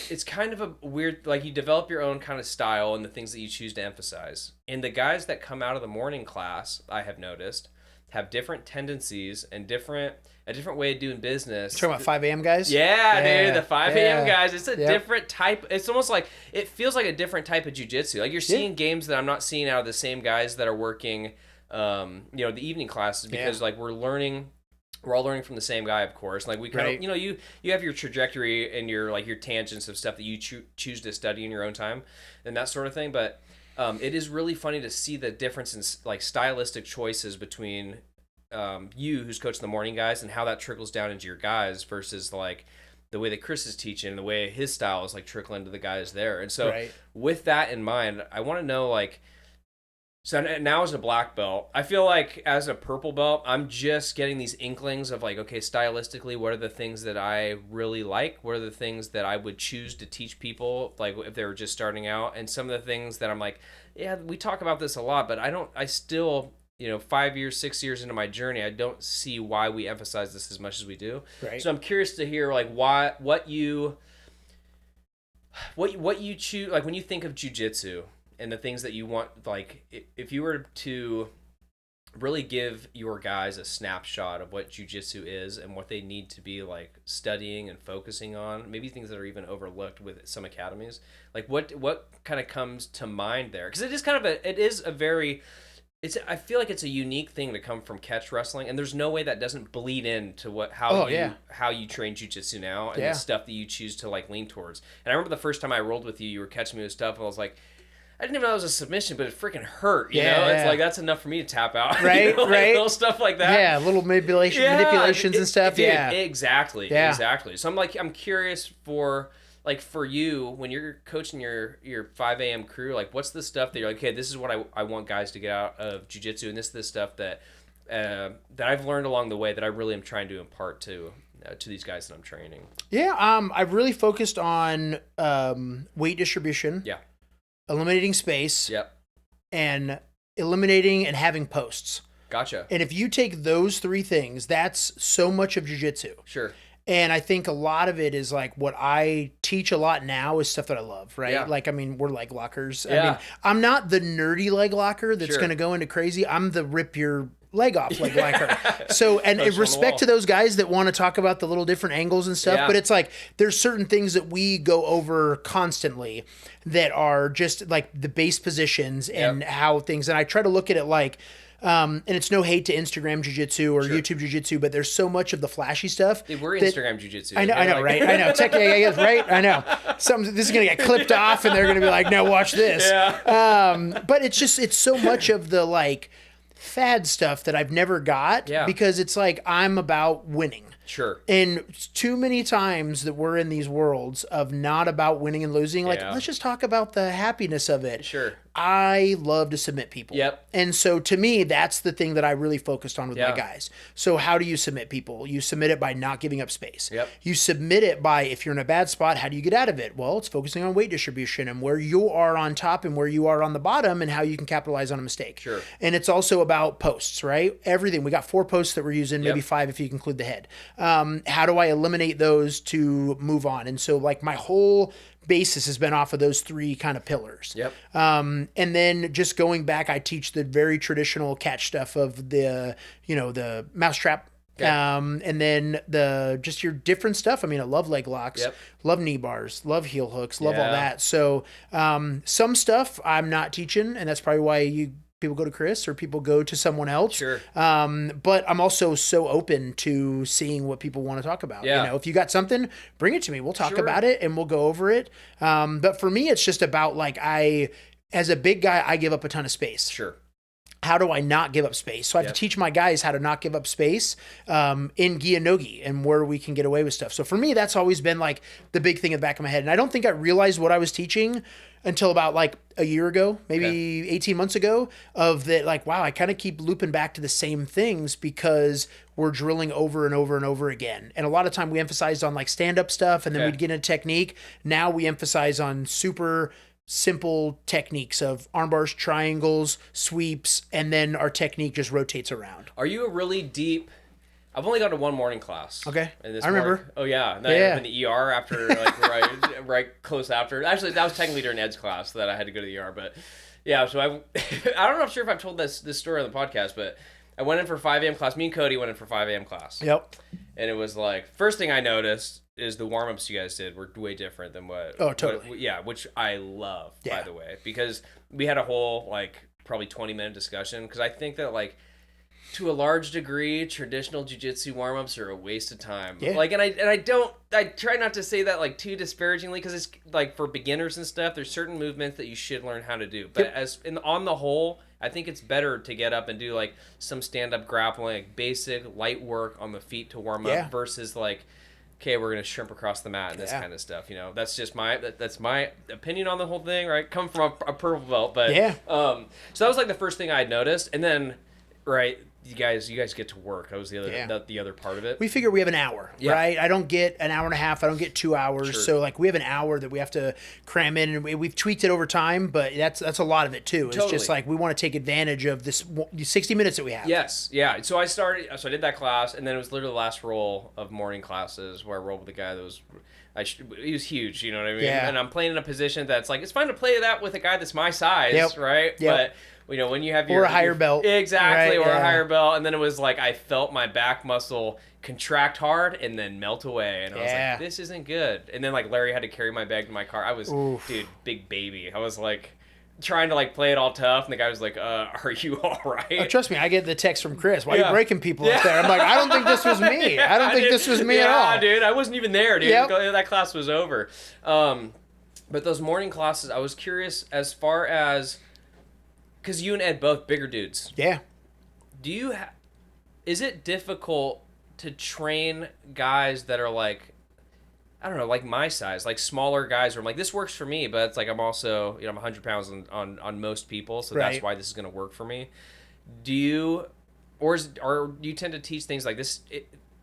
it's kind of a weird, like, you develop your own kind of style and the things that you choose to emphasize. And the guys that come out of the morning class, I have noticed, have different tendencies and a different way of doing business. You're talking about 5 a.m. guys? Yeah, dude, the 5 a.m. guys. It's a different type. It's almost like, it feels like a different type of jiu-jitsu. Like you're seeing games that I'm not seeing out of the same guys that are working, the evening classes because like we're all learning from the same guy, of course. Like we kind of, you have your trajectory and your tangents of stuff that you choose to study in your own time and that sort of thing. But it is really funny to see the difference in like stylistic choices between you who's coaching the morning guys and how that trickles down into your guys versus like the way that Chris is teaching and the way his style is like trickling to the guys there. And so with that in mind, I want to know like, so now as a black belt, I feel like as a purple belt, I'm just getting these inklings of like, okay, stylistically, what are the things that I really like? What are the things that I would choose to teach people, like if they were just starting out? And some of the things that I'm like, yeah, we talk about this a lot, but I still, 5 years, 6 years into my journey, I don't see why we emphasize this as much as we do. Right. So I'm curious to hear like what you choose, like when you think of jiu-jitsu, and the things that you want, like, if you were to really give your guys a snapshot of what jiu-jitsu is and what they need to be, like, studying and focusing on, maybe things that are even overlooked with some academies, like, what kind of comes to mind there? Because it is kind of I feel like it's a unique thing to come from catch wrestling, and there's no way that doesn't bleed into how you train jiu-jitsu now and the stuff that you choose to, like, lean towards. And I remember the first time I rolled with you, you were catching me with stuff, and I was like, I didn't even know it was a submission, but it freaking hurt, you know? It's like, that's enough for me to tap out. Right, right. Little stuff like that. Yeah, little manipulations and stuff. Dude, exactly. So I'm curious for you, when you're coaching your 5 a.m. crew, like, what's the stuff that you're like, okay, this is what I want guys to get out of jiu-jitsu, and this is the stuff that I've learned along the way that I really am trying to impart to these guys that I'm training. Yeah, I've really focused on weight distribution. Yeah. Eliminating space. Yep. And eliminating and having posts. Gotcha. And if you take those 3 things, that's so much of jiu-jitsu. Sure. And I think a lot of it is like what I teach a lot now is stuff that I love, right? Yeah. Like, I mean, we're leg lockers. Yeah. I mean, I'm not the nerdy leg locker that's going to go into crazy. I'm the rip your leg off leg locker. So, and in respect to those guys that want to talk about the little different angles and stuff, but it's like there's certain things that we go over constantly that are just like the base positions and how things, and I try to look at it like, and it's no hate to Instagram jiu-jitsu or YouTube jiu-jitsu, but there's so much of the flashy stuff. Dude, we're Instagram jiu-jitsu. I know, right? I know. Right? I know. This is going to get clipped off and they're going to be like, no, watch this. Yeah. But it's so much of the like fad stuff that I've never got because it's like, I'm about winning. Sure. And too many times that we're in these worlds of not about winning and losing, like, let's just talk about the happiness of it. Sure. I love to submit people. Yep. And so to me, that's the thing that I really focused on with my guys. So how do you submit people? You submit it by not giving up space. Yep. You submit it by, if you're in a bad spot, how do you get out of it? Well, it's focusing on weight distribution and where you are on top and where you are on the bottom and how you can capitalize on a mistake. Sure. And it's also about posts, right? Everything. We got 4 posts that we're using, maybe 5 if you include the head. How do I eliminate those to move on? And so like my whole basis has been off of those three kind of pillars. Yep. And then just going back, I teach the very traditional catch stuff of the, the mousetrap. Okay. And then just your different stuff. I mean, I love leg locks, love knee bars, love heel hooks, love all that. So, some stuff I'm not teaching, and that's probably why people go to Chris or people go to someone else. Sure. But I'm also so open to seeing what people want to talk about. Yeah. If you got something, bring it to me. We'll talk about it and we'll go over it. But for me, it's just about like, as a big guy, I give up a ton of space. Sure. How do I not give up space? So I have to teach my guys how to not give up space in gi and no-gi and where we can get away with stuff. So for me, that's always been like the big thing in the back of my head. And I don't think I realized what I was teaching until about like a year ago, maybe 18 months ago, of that like, wow, I kind of keep looping back to the same things because we're drilling over and over and over again. And a lot of time we emphasized on like stand-up stuff and then we'd get into technique. Now we emphasize on super simple techniques of arm bars, triangles, sweeps, and then our technique just rotates around. Are you a really deep... I've only gone to one morning class. Okay. I remember. Oh, yeah. I ended up in the ER after, like, right close after. Actually, that was technically during Ed's class that I had to go to the ER. But, yeah, so I don't know if I've told this story on the podcast, but I went in for 5 a.m. class. Me and Cody went in for 5 a.m. class. Yep. And it was like, first thing I noticed is the warm-ups you guys did were way different than what... Oh, totally. Which I love, by the way. Because we had a whole, like, probably 20-minute discussion. Because I think that, like, to a large degree, traditional jiu-jitsu warm-ups are a waste of time. Yeah. Like, I try not to say that, like, too disparagingly, because it's, like, for beginners and stuff, there's certain movements that you should learn how to do. But on the whole, I think it's better to get up and do, like, some stand-up grappling, like, basic, light work on the feet to warm up versus, like, okay, we're going to shrimp across the mat and this kind of stuff. That's just that's my opinion on the whole thing, right? Come from a purple belt. But, so that was, like, the first thing I had noticed. And then, right... You guys get to work. That was the other part of it. We figure we have an hour, right? I don't get an hour and a half. I don't get 2 hours. Sure. So like we have an hour that we have to cram in, and we've tweaked it over time. But that's a lot of it too. It's just like we want to take advantage of this 60 minutes that we have. Yes, yeah. So I did that class, and then it was literally the last roll of morning classes where I rolled with a guy that was. He was huge, you know what I mean? Yeah. And I'm playing in a position that's like it's fine to play that with a guy that's my size, right? Yep. But when you have or a higher belt, exactly, right? Or a higher belt, and then it was like I felt my back muscle contract hard and then melt away, and I was like, this isn't good. And then like Larry had to carry my bag to my car. I was big baby. I was like trying to like play it all tough, and the guy was like, "Are you all right?" Oh, trust me, I get the text from Chris. Why are you breaking people up there? I'm like, I don't think this was me. I don't think this was me at all. Yeah, dude, I wasn't even there, dude. Yep. That class was over. But those morning classes, I was curious as far as. Because you and Ed both bigger dudes. Yeah. Is it difficult to train guys that are like, I don't know, like my size, like smaller guys where I'm like, this works for me, but it's like I'm also, I'm 100 pounds on most people, so that's why this is going to work for me. Do you tend to teach things like this?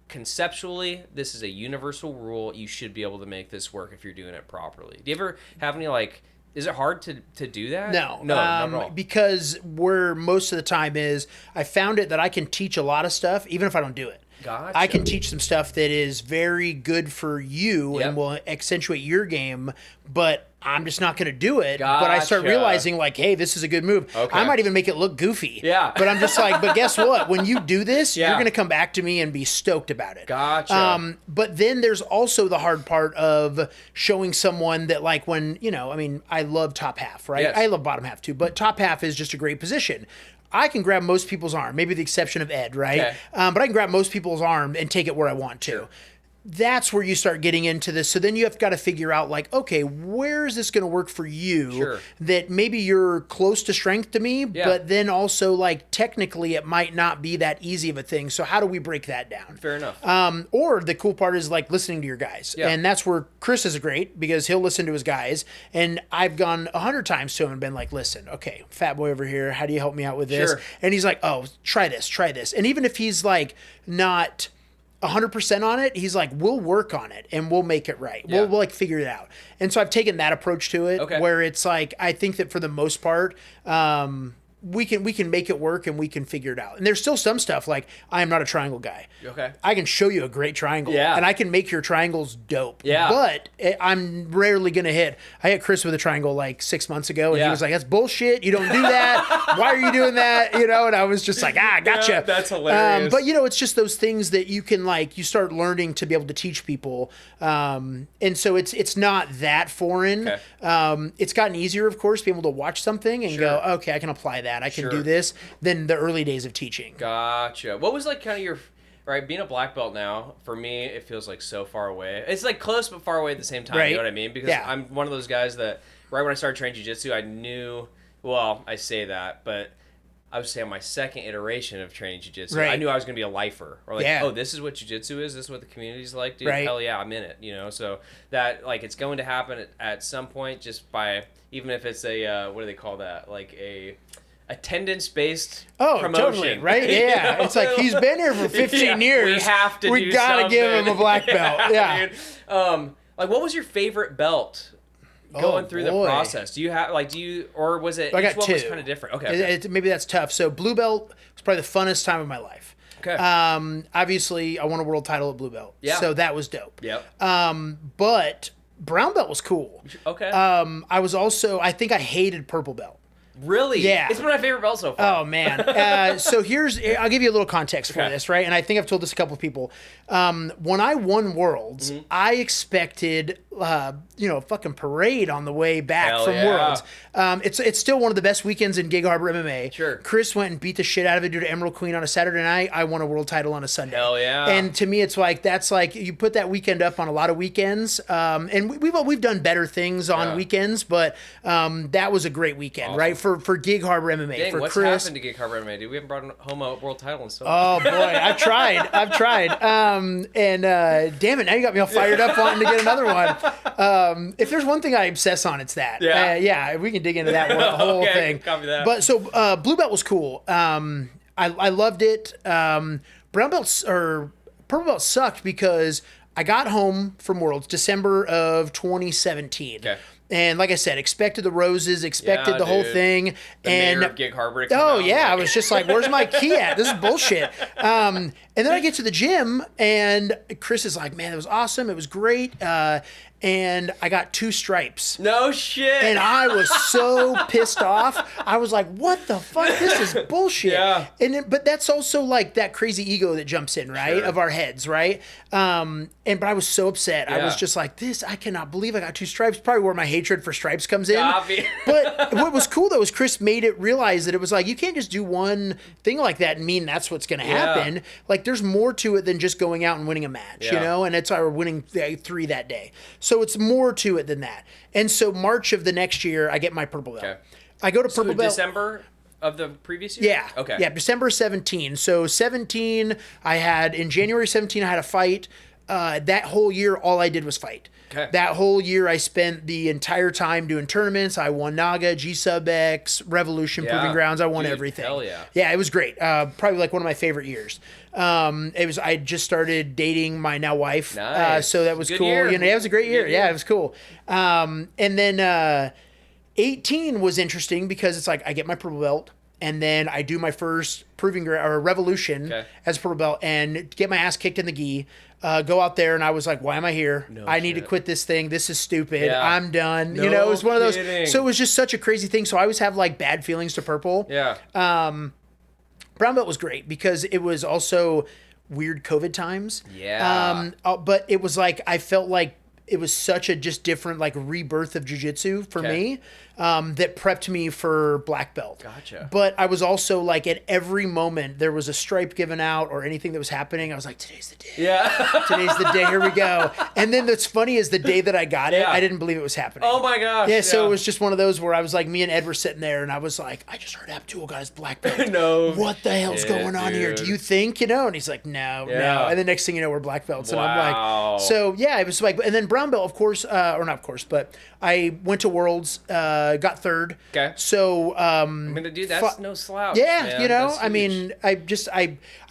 Conceptually, this is a universal rule. You should be able to make this work if you're doing it properly. Do you ever have any like... Is it hard to do that? No, not at all. Because where most of the time is, I found it that I can teach a lot of stuff even if I don't do it. Gotcha. I can teach some stuff that is very good for you and will accentuate your game, but I'm just not going to do it. Gotcha. But I start realizing like, hey, this is a good move. Okay. I might even make it look goofy. Yeah. But I'm just like, but guess what? When you do this, you're going to come back to me and be stoked about it. Gotcha. But then there's also the hard part of showing someone that like when, I love top half, right? Yes. I love bottom half too, but top half is just a great position. I can grab most people's arm, maybe the exception of Ed, right? Okay. But I can grab most people's arm and take it where I want to. Sure. That's where you start getting into this. So then you have got to figure out like, okay, where is this going to work for you? Sure. That maybe you're close to strength to me, but then also like technically it might not be that easy of a thing. So how do we break that down? Fair enough. Or the cool part is like listening to your guys. Yeah. And that's where Chris is great because he'll listen to his guys. And I've gone 100 times to him and been like, listen, okay, fat boy over here, how do you help me out with this? Sure. And he's like, oh, try this. And even if he's like not 100% on it, he's like, we'll work on it and we'll make it right. We'll like figure it out. And so I've taken that approach to it where it's like, I think that for the most part, we can make it work and we can figure it out. And there's still some stuff like I am not a triangle guy. Okay. I can show you a great triangle. Yeah. And I can make your triangles dope. Yeah. But I'm rarely going to hit. I hit Chris with a triangle like 6 months ago and he was like, that's bullshit. You don't do that. Why are you doing that? You know, and I was just like, gotcha. Yeah, that's hilarious. But you know, it's just those things that you can like, you start learning to be able to teach people. And so it's not that foreign. Okay. It's gotten easier, of course, being able to watch something and go, okay, I can apply that. I can do this than the early days of teaching. Gotcha. What was like kind of your, right, being a black belt now, for me, it feels like so far away. It's like close but far away at the same time, you know what I mean? Because I'm one of those guys that, right when I started training jiu-jitsu, I knew, well, I say that, but I would say on my second iteration of training jiu-jitsu, I knew I was going to be a lifer. Or like, oh, this is what jiu-jitsu is? This is what the community's like? Dude, hell yeah, I'm in it, you know? So that, like, it's going to happen at some point just by, even if it's a, what do they call that? Like a attendance-based promotion. Totally, right? Yeah. You know? It's like, he's been here for 15 years. We have to We gotta give him a black belt. Yeah. Like, what was your favorite belt going through the process? Do you have, like, or was it, each one was kind of different? Okay. Maybe that's tough. So blue belt was probably the funnest time of my life. Okay. Obviously, I won a world title at blue belt. Yeah. So that was dope. Yep. But brown belt was cool. Okay. I was also, I think I hated purple belt. Really? Yeah. It's been my favorite belt so far. Oh, man. So I'll give you a little context for this, right? And I think I've told this a couple of people. When I won Worlds, I expected, a fucking parade on the way back from Worlds. It's still one of the best weekends in Gig Harbor MMA. Sure. Chris went and beat the shit out of it due to Emerald Queen on a Saturday night. I won a world title on a Sunday. Hell yeah. And to me, it's like, that's like, you put that weekend up on a lot of weekends. And we've done better things on weekends, but that was a great weekend, right? For Gig Harbor MMA. Dang, for what's Chris. happened to Gig Harbor MMA, dude? We haven't brought home a world title and stuff. Oh boy, I've tried. And damn it, now you got me all fired up wanting to get another one. If there's one thing I obsess on, it's that. Yeah, we can dig into that one, the whole thing. Copy that. But so blue belt was cool. I loved it. Brown belts or purple belt sucked because I got home from Worlds December of 2017. Okay. And like I said, expected the roses, expected the whole thing. The and mayor of Gig Harbor. I was just like, where's my key at? This is bullshit. And then I get to the gym and Chris is like, man, it was awesome. It was great. And I got 2 stripes. No shit. And I was so pissed off. I was like, what the fuck? This is bullshit. Yeah. But that's also like that crazy ego that jumps in, right? Sure. Of our heads, right? But I was so upset. I was just like, I cannot believe I got 2 stripes. Probably where my hatred for stripes comes in. But what was cool though is Chris made it realize that it was like, you can't just do one thing like that and mean that's what's going to happen. Like there's more to it than just going out and winning a match, you know? And we're winning 3 that day. So it's more to it than that. And so March of the next year, I get my purple belt. Okay. I go to purple belt. December of the previous year? Yeah. Okay. Yeah, December 17. So 17, in January 17, I had a fight. That whole year, all I did was fight. Okay. That whole year, I spent the entire time doing tournaments. I won Naga, G-Sub-X, Revolution, Proving Grounds. I won everything. Hell yeah. Yeah, it was great. Probably like one of my favorite years. I just started dating my now wife. Nice. So that was Good cool. Year. It was a great year. Yeah, it was cool. And then 18 was interesting because it's like I get my purple belt. And then I do my first Revolution as a purple belt and get my ass kicked in the gi. Go out there and I was like, why am I here? I need to quit this thing. This is stupid. Yeah. I'm done. It was one of those. So it was just such a crazy thing. So I always have like bad feelings to purple. Yeah. Brown belt was great because it was also weird COVID times. Yeah. But it was like, I felt like it was such a just different like rebirth of jiu-jitsu for me that prepped me for black belt. Gotcha. But I was also like at every moment there was a stripe given out or anything that was happening. I was like, today's the day. Yeah. Today's the day. Here we go. And then what's funny is the day that I got it, I didn't believe it was happening. Oh my gosh. Yeah. So it was just one of those where I was like, me and Ed were sitting there and I was like, I just heard Abdul got his black belt. No. What the hell's going on here? Do you think, And he's like, no. And the next thing you know, we're black belts. And I'm like, so yeah, it was like, and then brown belt, of course, or not of course, but I went to Worlds got third. Okay. So I mean, dude, that's no slouch. Yeah, man. you know, That's I mean, I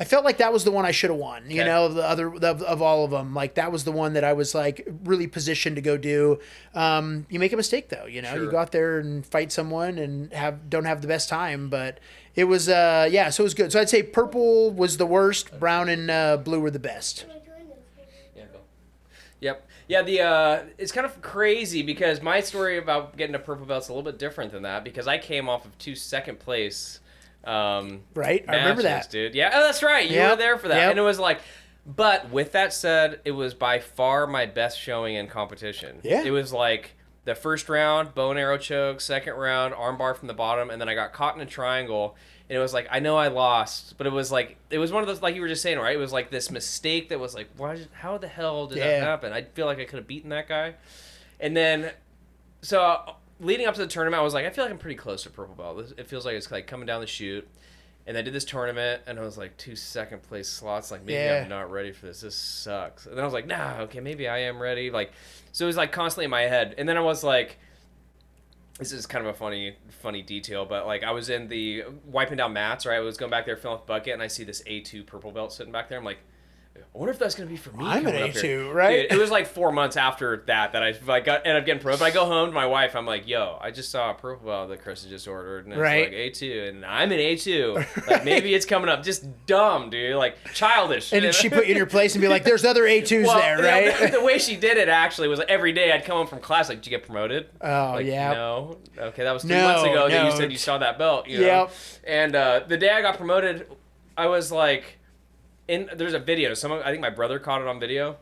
felt like that was the one I should have won. You know, of all of them, like that was the one that I was like really positioned to go do. You make a mistake though, you know, you go out there and fight someone and don't have the best time, but it was so it was good. So I'd say purple was the worst, brown and blue were the best. Yeah, go. Yep. Yeah, it's kind of crazy because my story about getting a purple belt's a little bit different than that because I came off of 2 second place right? matches, I remember that. Dude. Yeah, oh, that's right. You were there for that. Yep. And it was like, but with that said, it was by far my best showing in competition. Yeah. It was like the first round, bow and arrow choke, second round, armbar from the bottom, and then I got caught in a triangle. And it was like, I know I lost, but it was like, it was one of those, like you were just saying, right? It was like this mistake that was like, how the hell did that happen? I feel like I could have beaten that guy. And then, so leading up to the tournament, I was like, I feel like I'm pretty close to purple belt. It feels like it's like coming down the chute. And I did this tournament, and I was like 2 second place slots. Like, maybe I'm not ready for this. This sucks. And then I was like, nah, okay, maybe I am ready. Like, so it was like constantly in my head. And then I was like, this is kind of a funny detail, but like I was in the wiping down mats, right? I was going back there filling with bucket, and I see this A2 purple belt sitting back there. I'm like, I wonder if that's gonna be for me. I'm an A2, right? Dude, it was like 4 months after that I like ended up getting promoted. But I go home to my wife. I'm like, yo, I just saw a purple belt that Chris had just ordered, and it's like A2, and I'm an A2. Like maybe it's coming up. Just dumb, dude. Like childish. And did she put you in your place and be like, "There's other A2s there, right?" You know, the way she did it actually was every day I'd come home from class like, "Did you get promoted?" Oh like, yeah. No. Okay, that was 3 months ago that you said you saw that belt. You know? Yep. And the day I got promoted, I was like. There's a video. I think my brother caught it on video.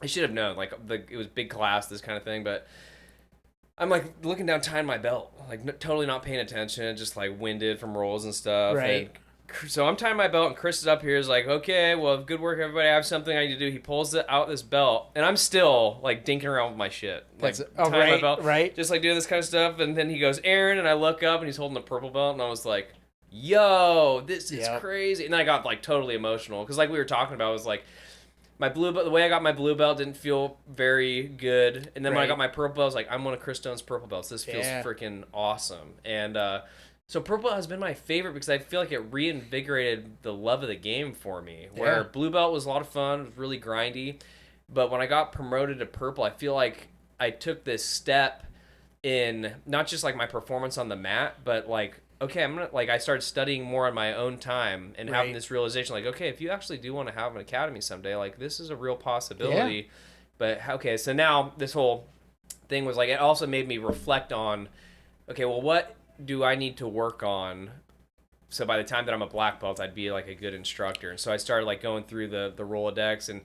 I should have known. Like it was big class, this kind of thing. But I'm like looking down, tying my belt, like totally not paying attention, just like winded from rolls and stuff. Right. And so I'm tying my belt, and Chris is up here. Is like, okay, well, good work, everybody. I have something I need to do. He pulls out this belt, and I'm still like dinking around with my shit, like tying my belt, right, just like doing this kind of stuff. And then he goes, Aaron, and I look up, and he's holding a purple belt, and I was like, yo, this is crazy. And then I got like totally emotional because like we were talking about, it was like my blue belt, the way I got my blue belt didn't feel very good. And then when I got my purple belt, I was like, I'm one of Chris Stone's purple belts. This feels freaking awesome. And so purple has been my favorite because I feel like it reinvigorated the love of the game for me. Where blue belt was a lot of fun, it was really grindy. But when I got promoted to purple, I feel like I took this step in not just like my performance on the mat, but like, okay, I started studying more on my own time and having this realization, like, okay, if you actually do want to have an academy someday, like, this is a real possibility. Yeah. But, okay, so now this whole thing was, like, it also made me reflect on, okay, well, what do I need to work on so by the time that I'm a black belt, I'd be, like, a good instructor? And so I started, like, going through the Rolodex. And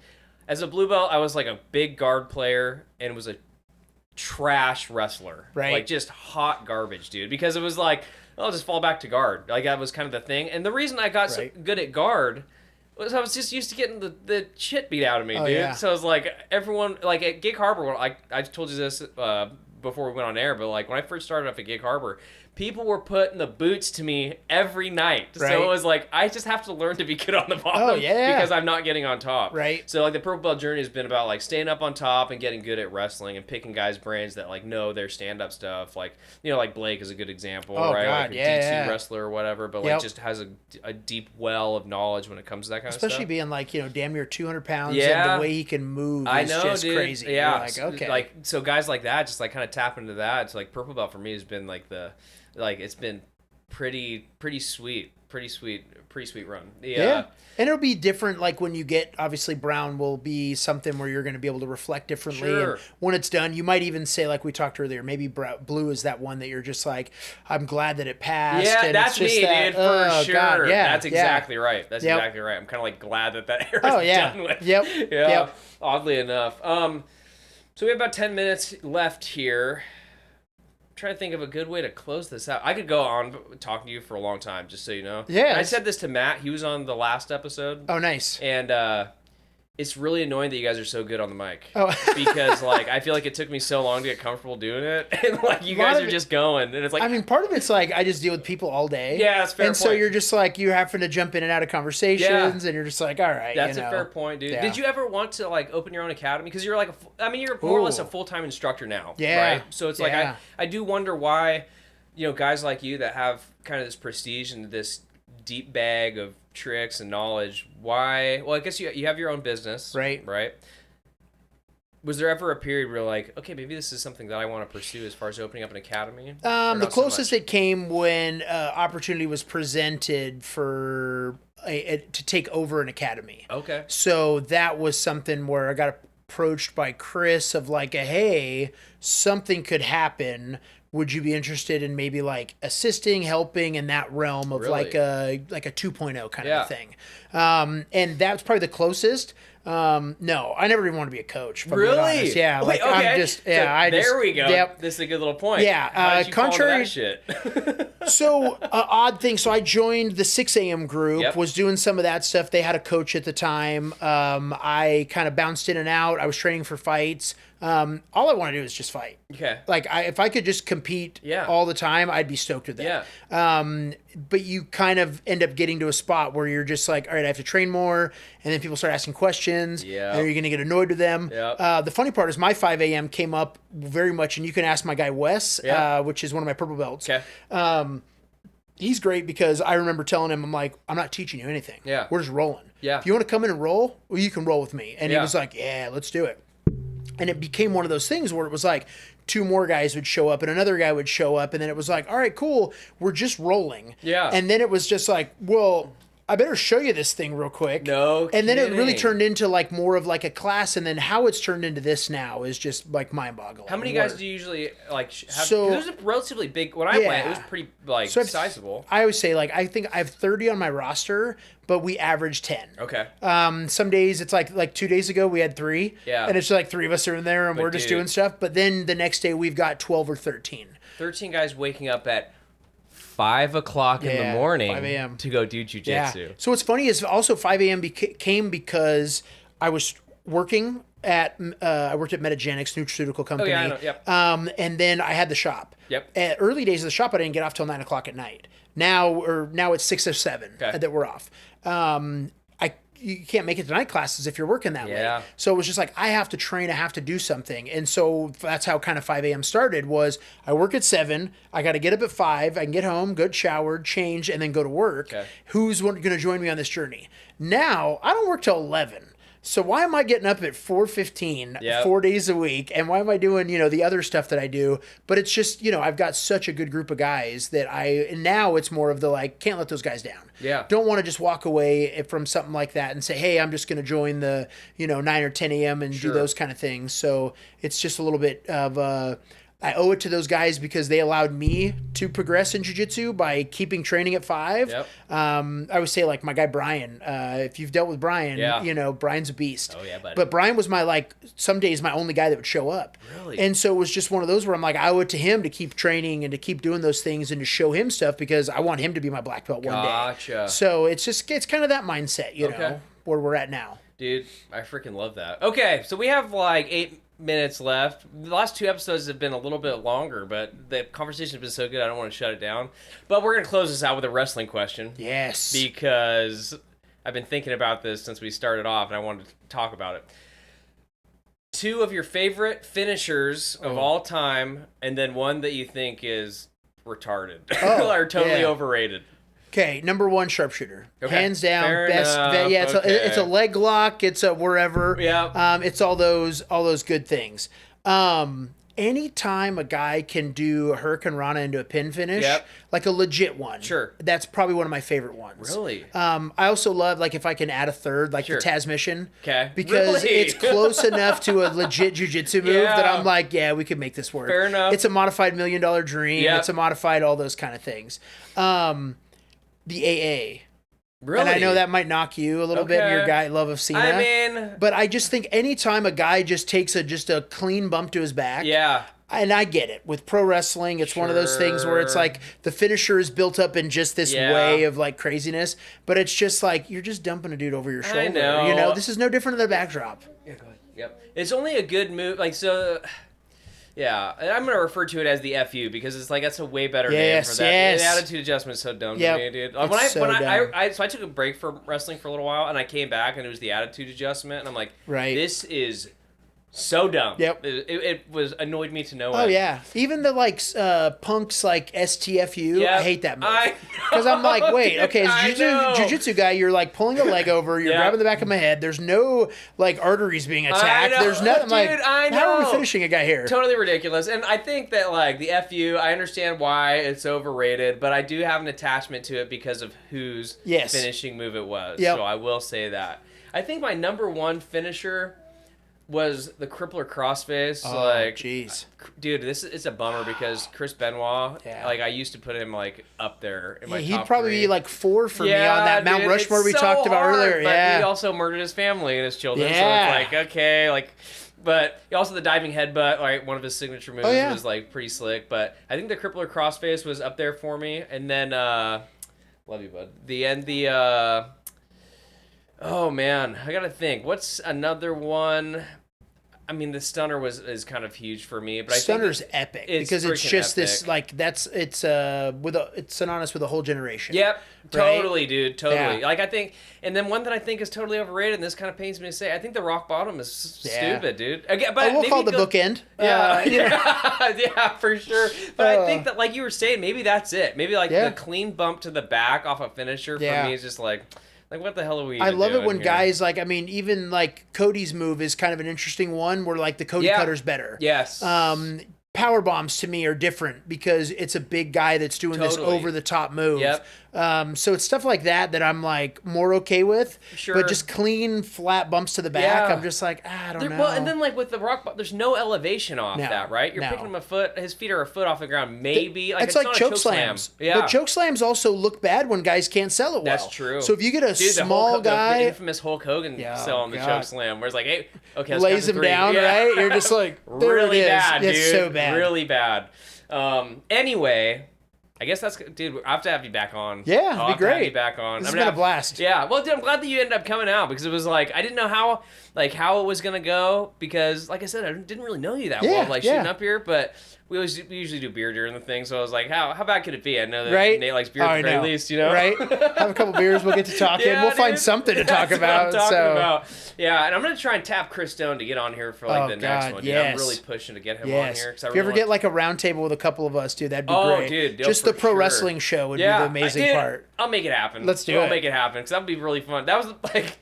as a blue belt, I was, like, a big guard player and was a trash wrestler. Right. Like, just hot garbage, dude. Because it was, like... I'll just fall back to guard. Like, that was kind of the thing. And the reason I got so good at guard was I was just used to getting the shit beat out of me, dude. Yeah. So it was like, everyone, like, at Gig Harbor, I told you this before we went on air, but, like, when I first started off at Gig Harbor, people were putting the boots to me every night. Right. So it was like, I just have to learn to be good on the bottom because I'm not getting on top. Right. So like the purple belt journey has been about like staying up on top and getting good at wrestling and picking guys' brains that like know their stand-up stuff. Like, you know, like Blake is a good example, right? God, like a D2 wrestler or whatever, but like just has a deep well of knowledge when it comes to that kind of stuff. Especially being like, you know, damn near 200 pounds and the way he can move is just crazy. Yeah. Like, okay. Like, so guys like that just like kind of tap into that. It's like purple belt for me has been like it's been pretty sweet run. Yeah. And it'll be different, like when you get, obviously brown will be something where you're going to be able to reflect differently. Sure. And when it's done, you might even say, like we talked earlier, maybe blue is that one that you're just like, I'm glad that it passed. Yeah, and that's it's just me, dude, for sure. God, that's exactly right. That's exactly right. I'm kind of like glad that era's done with. Yep. Oddly enough. So we have about 10 minutes left here. Trying to think of a good way to close this out. I could go on talking to you for a long time, just so you know. Yeah. I said this to Matt. He was on the last episode. Oh, nice. And It's really annoying that you guys are so good on the mic. Oh. Because, like, I feel like it took me so long to get comfortable doing it. And, like, you guys are just going. And it's like... I mean, part of it's like, I just deal with people all day. Yeah, that's fair. And so you're just like, you're having to jump in and out of conversations. And you're just like, all right. That's a fair point, dude. Yeah. Did you ever want to, like, open your own academy? Because you're like, you're more or less a full-time instructor now. Yeah. Right? So it's like, I do wonder why, you know, guys like you that have kind of this prestige and this deep bag of tricks and knowledge, why? Well, I guess you have your own business, right? Was there ever a period where you're like, okay, maybe this is something that I want to pursue as far as opening up an academy? The closest it came when opportunity was presented for to take over an academy. Okay. So that was something where I got approached by Chris of like, hey, something could happen. Would you be interested in maybe like assisting, helping in that realm of like a 2.0 kind of a thing? And that's probably the closest. No, I never even want to be a coach. Really? Yeah. Wait, like, okay. I'm just, yeah. So there we go. Yep. This is a good little point. Yeah. How did you contrary. Fall to that shit? So odd thing. So I joined the 6 a.m. group. Was doing some of that stuff. They had a coach at the time. I kind of bounced in and out. I was training for fights. All I want to do is just fight. Okay. Like if I could just compete all the time, I'd be stoked with that. Yeah. But you kind of end up getting to a spot where you're just like, all right, I have to train more. And then people start asking questions. Yeah. And you're going to get annoyed with them. Yeah. The funny part is my 5 a.m. came up very much, and you can ask my guy Wes, which is one of my purple belts. Okay. He's great because I remember telling him, I'm like, I'm not teaching you anything. Yeah. We're just rolling. Yeah. If you want to come in and roll, well, you can roll with me. And he was like, yeah, let's do it. And it became one of those things where it was like 2 more guys would show up and another guy would show up. And then it was like, all right, cool. We're just rolling. Yeah. And then it was just like, well, I better show you this thing real quick. No And then kidding. it really turned into like more of like a class. And then how it's turned into this now is just like mind boggling. How many guys do you usually like have? So it was a relatively big, when I went, it was pretty like sizable. I always say like, I think I have 30 on my roster, but we average 10. Okay. Some days it's like 2 days ago we had 3. Yeah. And it's like 3 of us are in there and we're just doing stuff. But then the next day we've got 12 or 13. 13 guys waking up at 5 o'clock in the morning 5 a.m. to go do jiu-jitsu. Yeah. So what's funny is also 5 a.m. came because I was working at I worked at Metagenics nutraceutical company. Oh, yeah, I know. Yep. And then I had the shop. Yep. At early days of the shop, I didn't get off till 9 o'clock at night. Now it's 6 or 7 that we're off. You can't make it to night classes if you're working that late. So it was just like, I have to train, I have to do something. And so that's how kind of 5 a.m. started was I work at 7, I got to get up at 5, I can get home, good showered, change, and then go to work. Okay. Who's going to join me on this journey? Now, I don't work till 11. So why am I getting up at 4:15 4 days a week? And why am I doing, the other stuff that I do? But it's just, I've got such a good group of guys that and now it's more of the like, can't let those guys down. Yeah. Don't want to just walk away from something like that and say, hey, I'm just going to join the, 9 or 10 a.m. and do those kind of things. So it's just a little bit of I owe it to those guys because they allowed me to progress in jiu-jitsu by keeping training at 5. Yep. I would say like my guy Brian, if you've dealt with Brian, Brian's a beast. Oh yeah, buddy. But Brian was some days my only guy that would show up. Really? And so it was just one of those where I'm like, I owe it to him to keep training and to keep doing those things and to show him stuff because I want him to be my black belt one day. Gotcha. So it's kind of that mindset, where we're at now. Dude, I freaking love that. Okay, so we have like 8 minutes left. The last 2 episodes have been a little bit longer, but the conversation has been so good I don't want to shut it down. But we're going to close this out with a wrestling question. Yes. Because I've been thinking about this since we started off and I wanted to talk about it. 2 of your favorite finishers of all time and then one that you think is retarded or totally overrated. Okay, number 1 sharpshooter, hands down, fair best. It's a leg lock. It's a wherever. Yeah. It's all those good things. Anytime a guy can do a Hurricane Rana into a pin finish, like a legit one, that's probably one of my favorite ones. Really? I also love like if I can add a third, like the Taz Mission, because it's close enough to a legit jiu-jitsu move that I'm like, yeah, we could make this work. Fair enough. It's a modified $1 Million Dream. It's a modified all those kind of things. The AA. Really? And I know that might knock you a little bit, your guy love of Cena. But I just think anytime a guy just takes just a clean bump to his back, And I get it. With pro wrestling, it's one of those things where it's like the finisher is built up in just this way of like craziness, but it's just like you're just dumping a dude over your shoulder. I know. This is no different than the backdrop. Yeah, go ahead. Yep. It's only a good move. Like, so... Yeah, and I'm going to refer to it as the FU because it's like that's a way better name for that. Yes. The attitude adjustment is so dumb to me, dude. So I took a break from wrestling for a little while and I came back and it was the attitude adjustment and I'm like, this is so dumb. Yep. It was annoyed me to no end. Oh yeah, even the like Punk's like STFU. I hate that move because I'm like, wait, okay, as jiu-jitsu guy, you're like pulling a leg over, you're grabbing the back of my head. There's no like arteries being attacked. There's nothing how are we finishing a guy here? Totally ridiculous. And I think that like the FU, I understand why it's overrated, but I do have an attachment to it because of whose finishing move it was. So I will say that. I think my number one finisher was the crippler crossface. Jeez. Dude, it's a bummer because Chris Benoit, like I used to put him like up there in my top he'd probably 3. be like 4 for me on that Mount Rushmore we talked about earlier. But he also murdered his family and his children, so it's like, okay, like... But also the diving headbutt, like one of his signature moves was like pretty slick. But I think the crippler crossface was up there for me. And then, love you, bud. Oh man, I gotta think. What's another one? I mean, the stunner is kind of huge for me, but Stunner's epic because it's just epic. This like it's synonymous with a whole generation. Yep, totally, right? Dude, totally. Yeah. Like I think, and then one that I think is totally overrated, and this kind of pains me to say, I think the rock bottom is stupid, dude. Again, but we'll call it the bookend. Yeah, for sure. But I think that, like you were saying, maybe that's it. Maybe like the clean bump to the back off a finisher for me is just like. Like, what the hell are we I love it when here? guys, like, I mean, even, like, Cody's move is kind of an interesting one where, like, the Cody cutter's better. Yes. Power bombs, to me, are different because it's a big guy that's doing this over-the-top move. Yep. So it's stuff like that I'm, like, more okay with. Sure. But just clean, flat bumps to the back, I'm just like, I don't know. Well, and then, like, with the rock, there's no elevation off that, right? You're picking him his feet are a foot off the ground, maybe. It's like choke slams. Yeah. But choke slams also look bad when guys can't sell it well. That's true. So if you get a small guy... The infamous Hulk Hogan selling the choke slam, where it's like, hey, okay, let's lays him down, right? You're just like, really bad, dude. It's so bad. Really bad. Anyway, I guess that's... Dude, I have to have you back on. Yeah, it'd be great. Have you back on. This has been a blast. Yeah, well, dude, I'm glad that you ended up coming out because it was like, I didn't know how it was going to go because, like I said, I didn't really know you that well, like shooting up here, but... We usually do beer during the thing, so I was like, how bad could it be? I know that Nate likes beer at the very least, you know? Right? Have a couple beers, we'll get to talking. We'll find something to talk about. What I'm talking about. Yeah, and I'm going to try and tap Chris Stone to get on here for like the next one. Dude. I'm really pushing to get him on here. If you ever get like a round table with a couple of us, dude, that'd be great. Dude. Just the pro wrestling show would be the amazing part. I'll make it happen. Let's do it. I'll make it happen, because that would be really fun. That was like...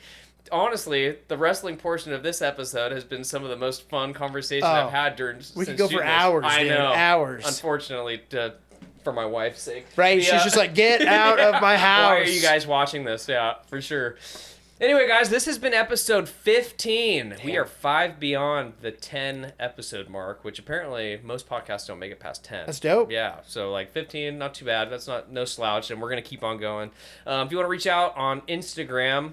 Honestly, the wrestling portion of this episode has been some of the most fun conversation I've had We could go for hours, I know. Hours. Unfortunately, for my wife's sake. Right, she's just like, get out of my house. Why are you guys watching this? Yeah, for sure. Anyway, guys, this has been episode 15. Damn. We are 5 beyond the 10 episode mark, which apparently most podcasts don't make it past 10. That's dope. Yeah, so like 15, not too bad. That's no slouch, and we're going to keep on going. If you want to reach out on Instagram...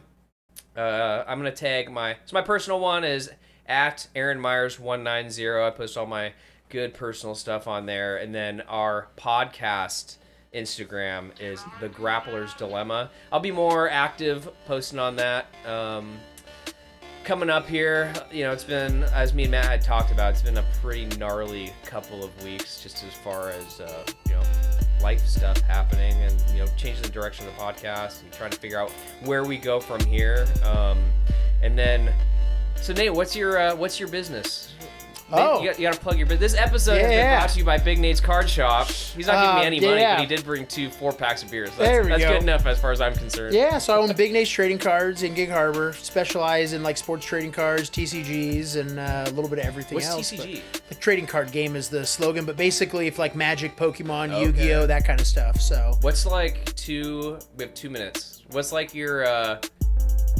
I'm going to tag my personal one is at Aaron Myers 190. I post all my good personal stuff on there. And then our podcast Instagram is The Grappler's Dilemma. I'll be more active posting on that. Coming up here, it's been, as me and Matt had talked about, it's been a pretty gnarly couple of weeks just as far as, life stuff happening and changing the direction of the podcast and trying to figure out where we go from here. And then, so Nate, what's your business? You got to plug your business. This episode has been brought to you by Big Nate's Card Shop. He's not giving me any money, but he did bring 2 4-packs of beers. That's good enough as far as I'm concerned. Yeah, so I own Big Nate's Trading Cards in Gig Harbor. Specialize in like sports trading cards, TCGs, and a little bit of everything else. What's TCG? The trading card game is the slogan, but basically if like Magic, Pokemon, Yu-Gi-Oh, that kind of stuff. So what's like we have 2 minutes. What's like your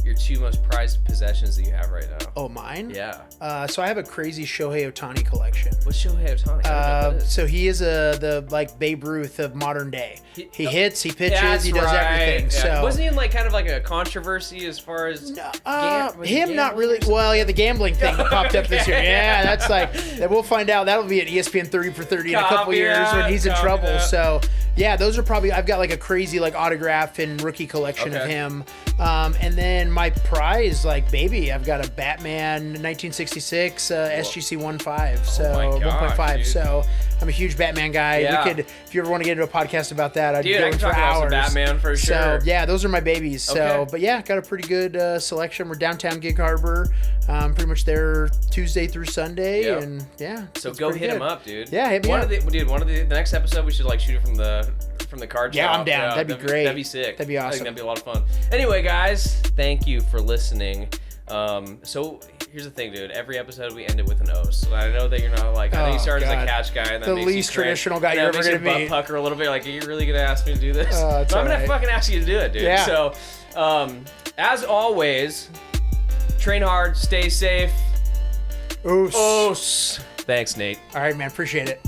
your 2 most prized possessions that you have right now. Oh, mine? Yeah. So I have a crazy Shohei Ohtani collection. What's Shohei Ohtani? So he is the like Babe Ruth of modern day. He hits, he pitches, he does everything. Yeah. So wasn't he in like kind of like a controversy as far as him not really? Well, yeah, the gambling thing that popped up this year. Yeah, that's like we'll find out. That'll be at ESPN 30 for 30 in a couple years when he's in trouble. So yeah, those are probably I've got like a crazy like autograph and rookie collection of him. And then my prize, like baby, I've got a Batman 1966 SGC 1.5. So 1.5. Dude. So I'm a huge Batman guy. Yeah. We could, if you ever want to get into a podcast about that, I'd Dude, go I can for talk about hours. some Batman for sure. So yeah, those are my babies. So, Okay. but yeah, got a pretty good selection. We're downtown Gig Harbor, pretty much there Tuesday through Sunday, and yeah. So go hit him up, dude. Yeah, hit me up. The next episode we should like shoot it from the card shop. Yeah, I'm down. That'd be great. That'd be sick. That'd be awesome. I think that'd be a lot of fun. Anyway, guys, thank you for listening. So here's the thing, dude. Every episode we end it with an O. So I know that you're not like. I know you started as a catch guy, and that the makes least you traditional guy you're ever gonna butt meet. pucker a little bit. Like, are you really gonna ask me to do this? But I'm gonna fucking ask you to do it, dude. Yeah. So, as always, train hard, stay safe. Oos. Thanks, Nate. All right, man. Appreciate it.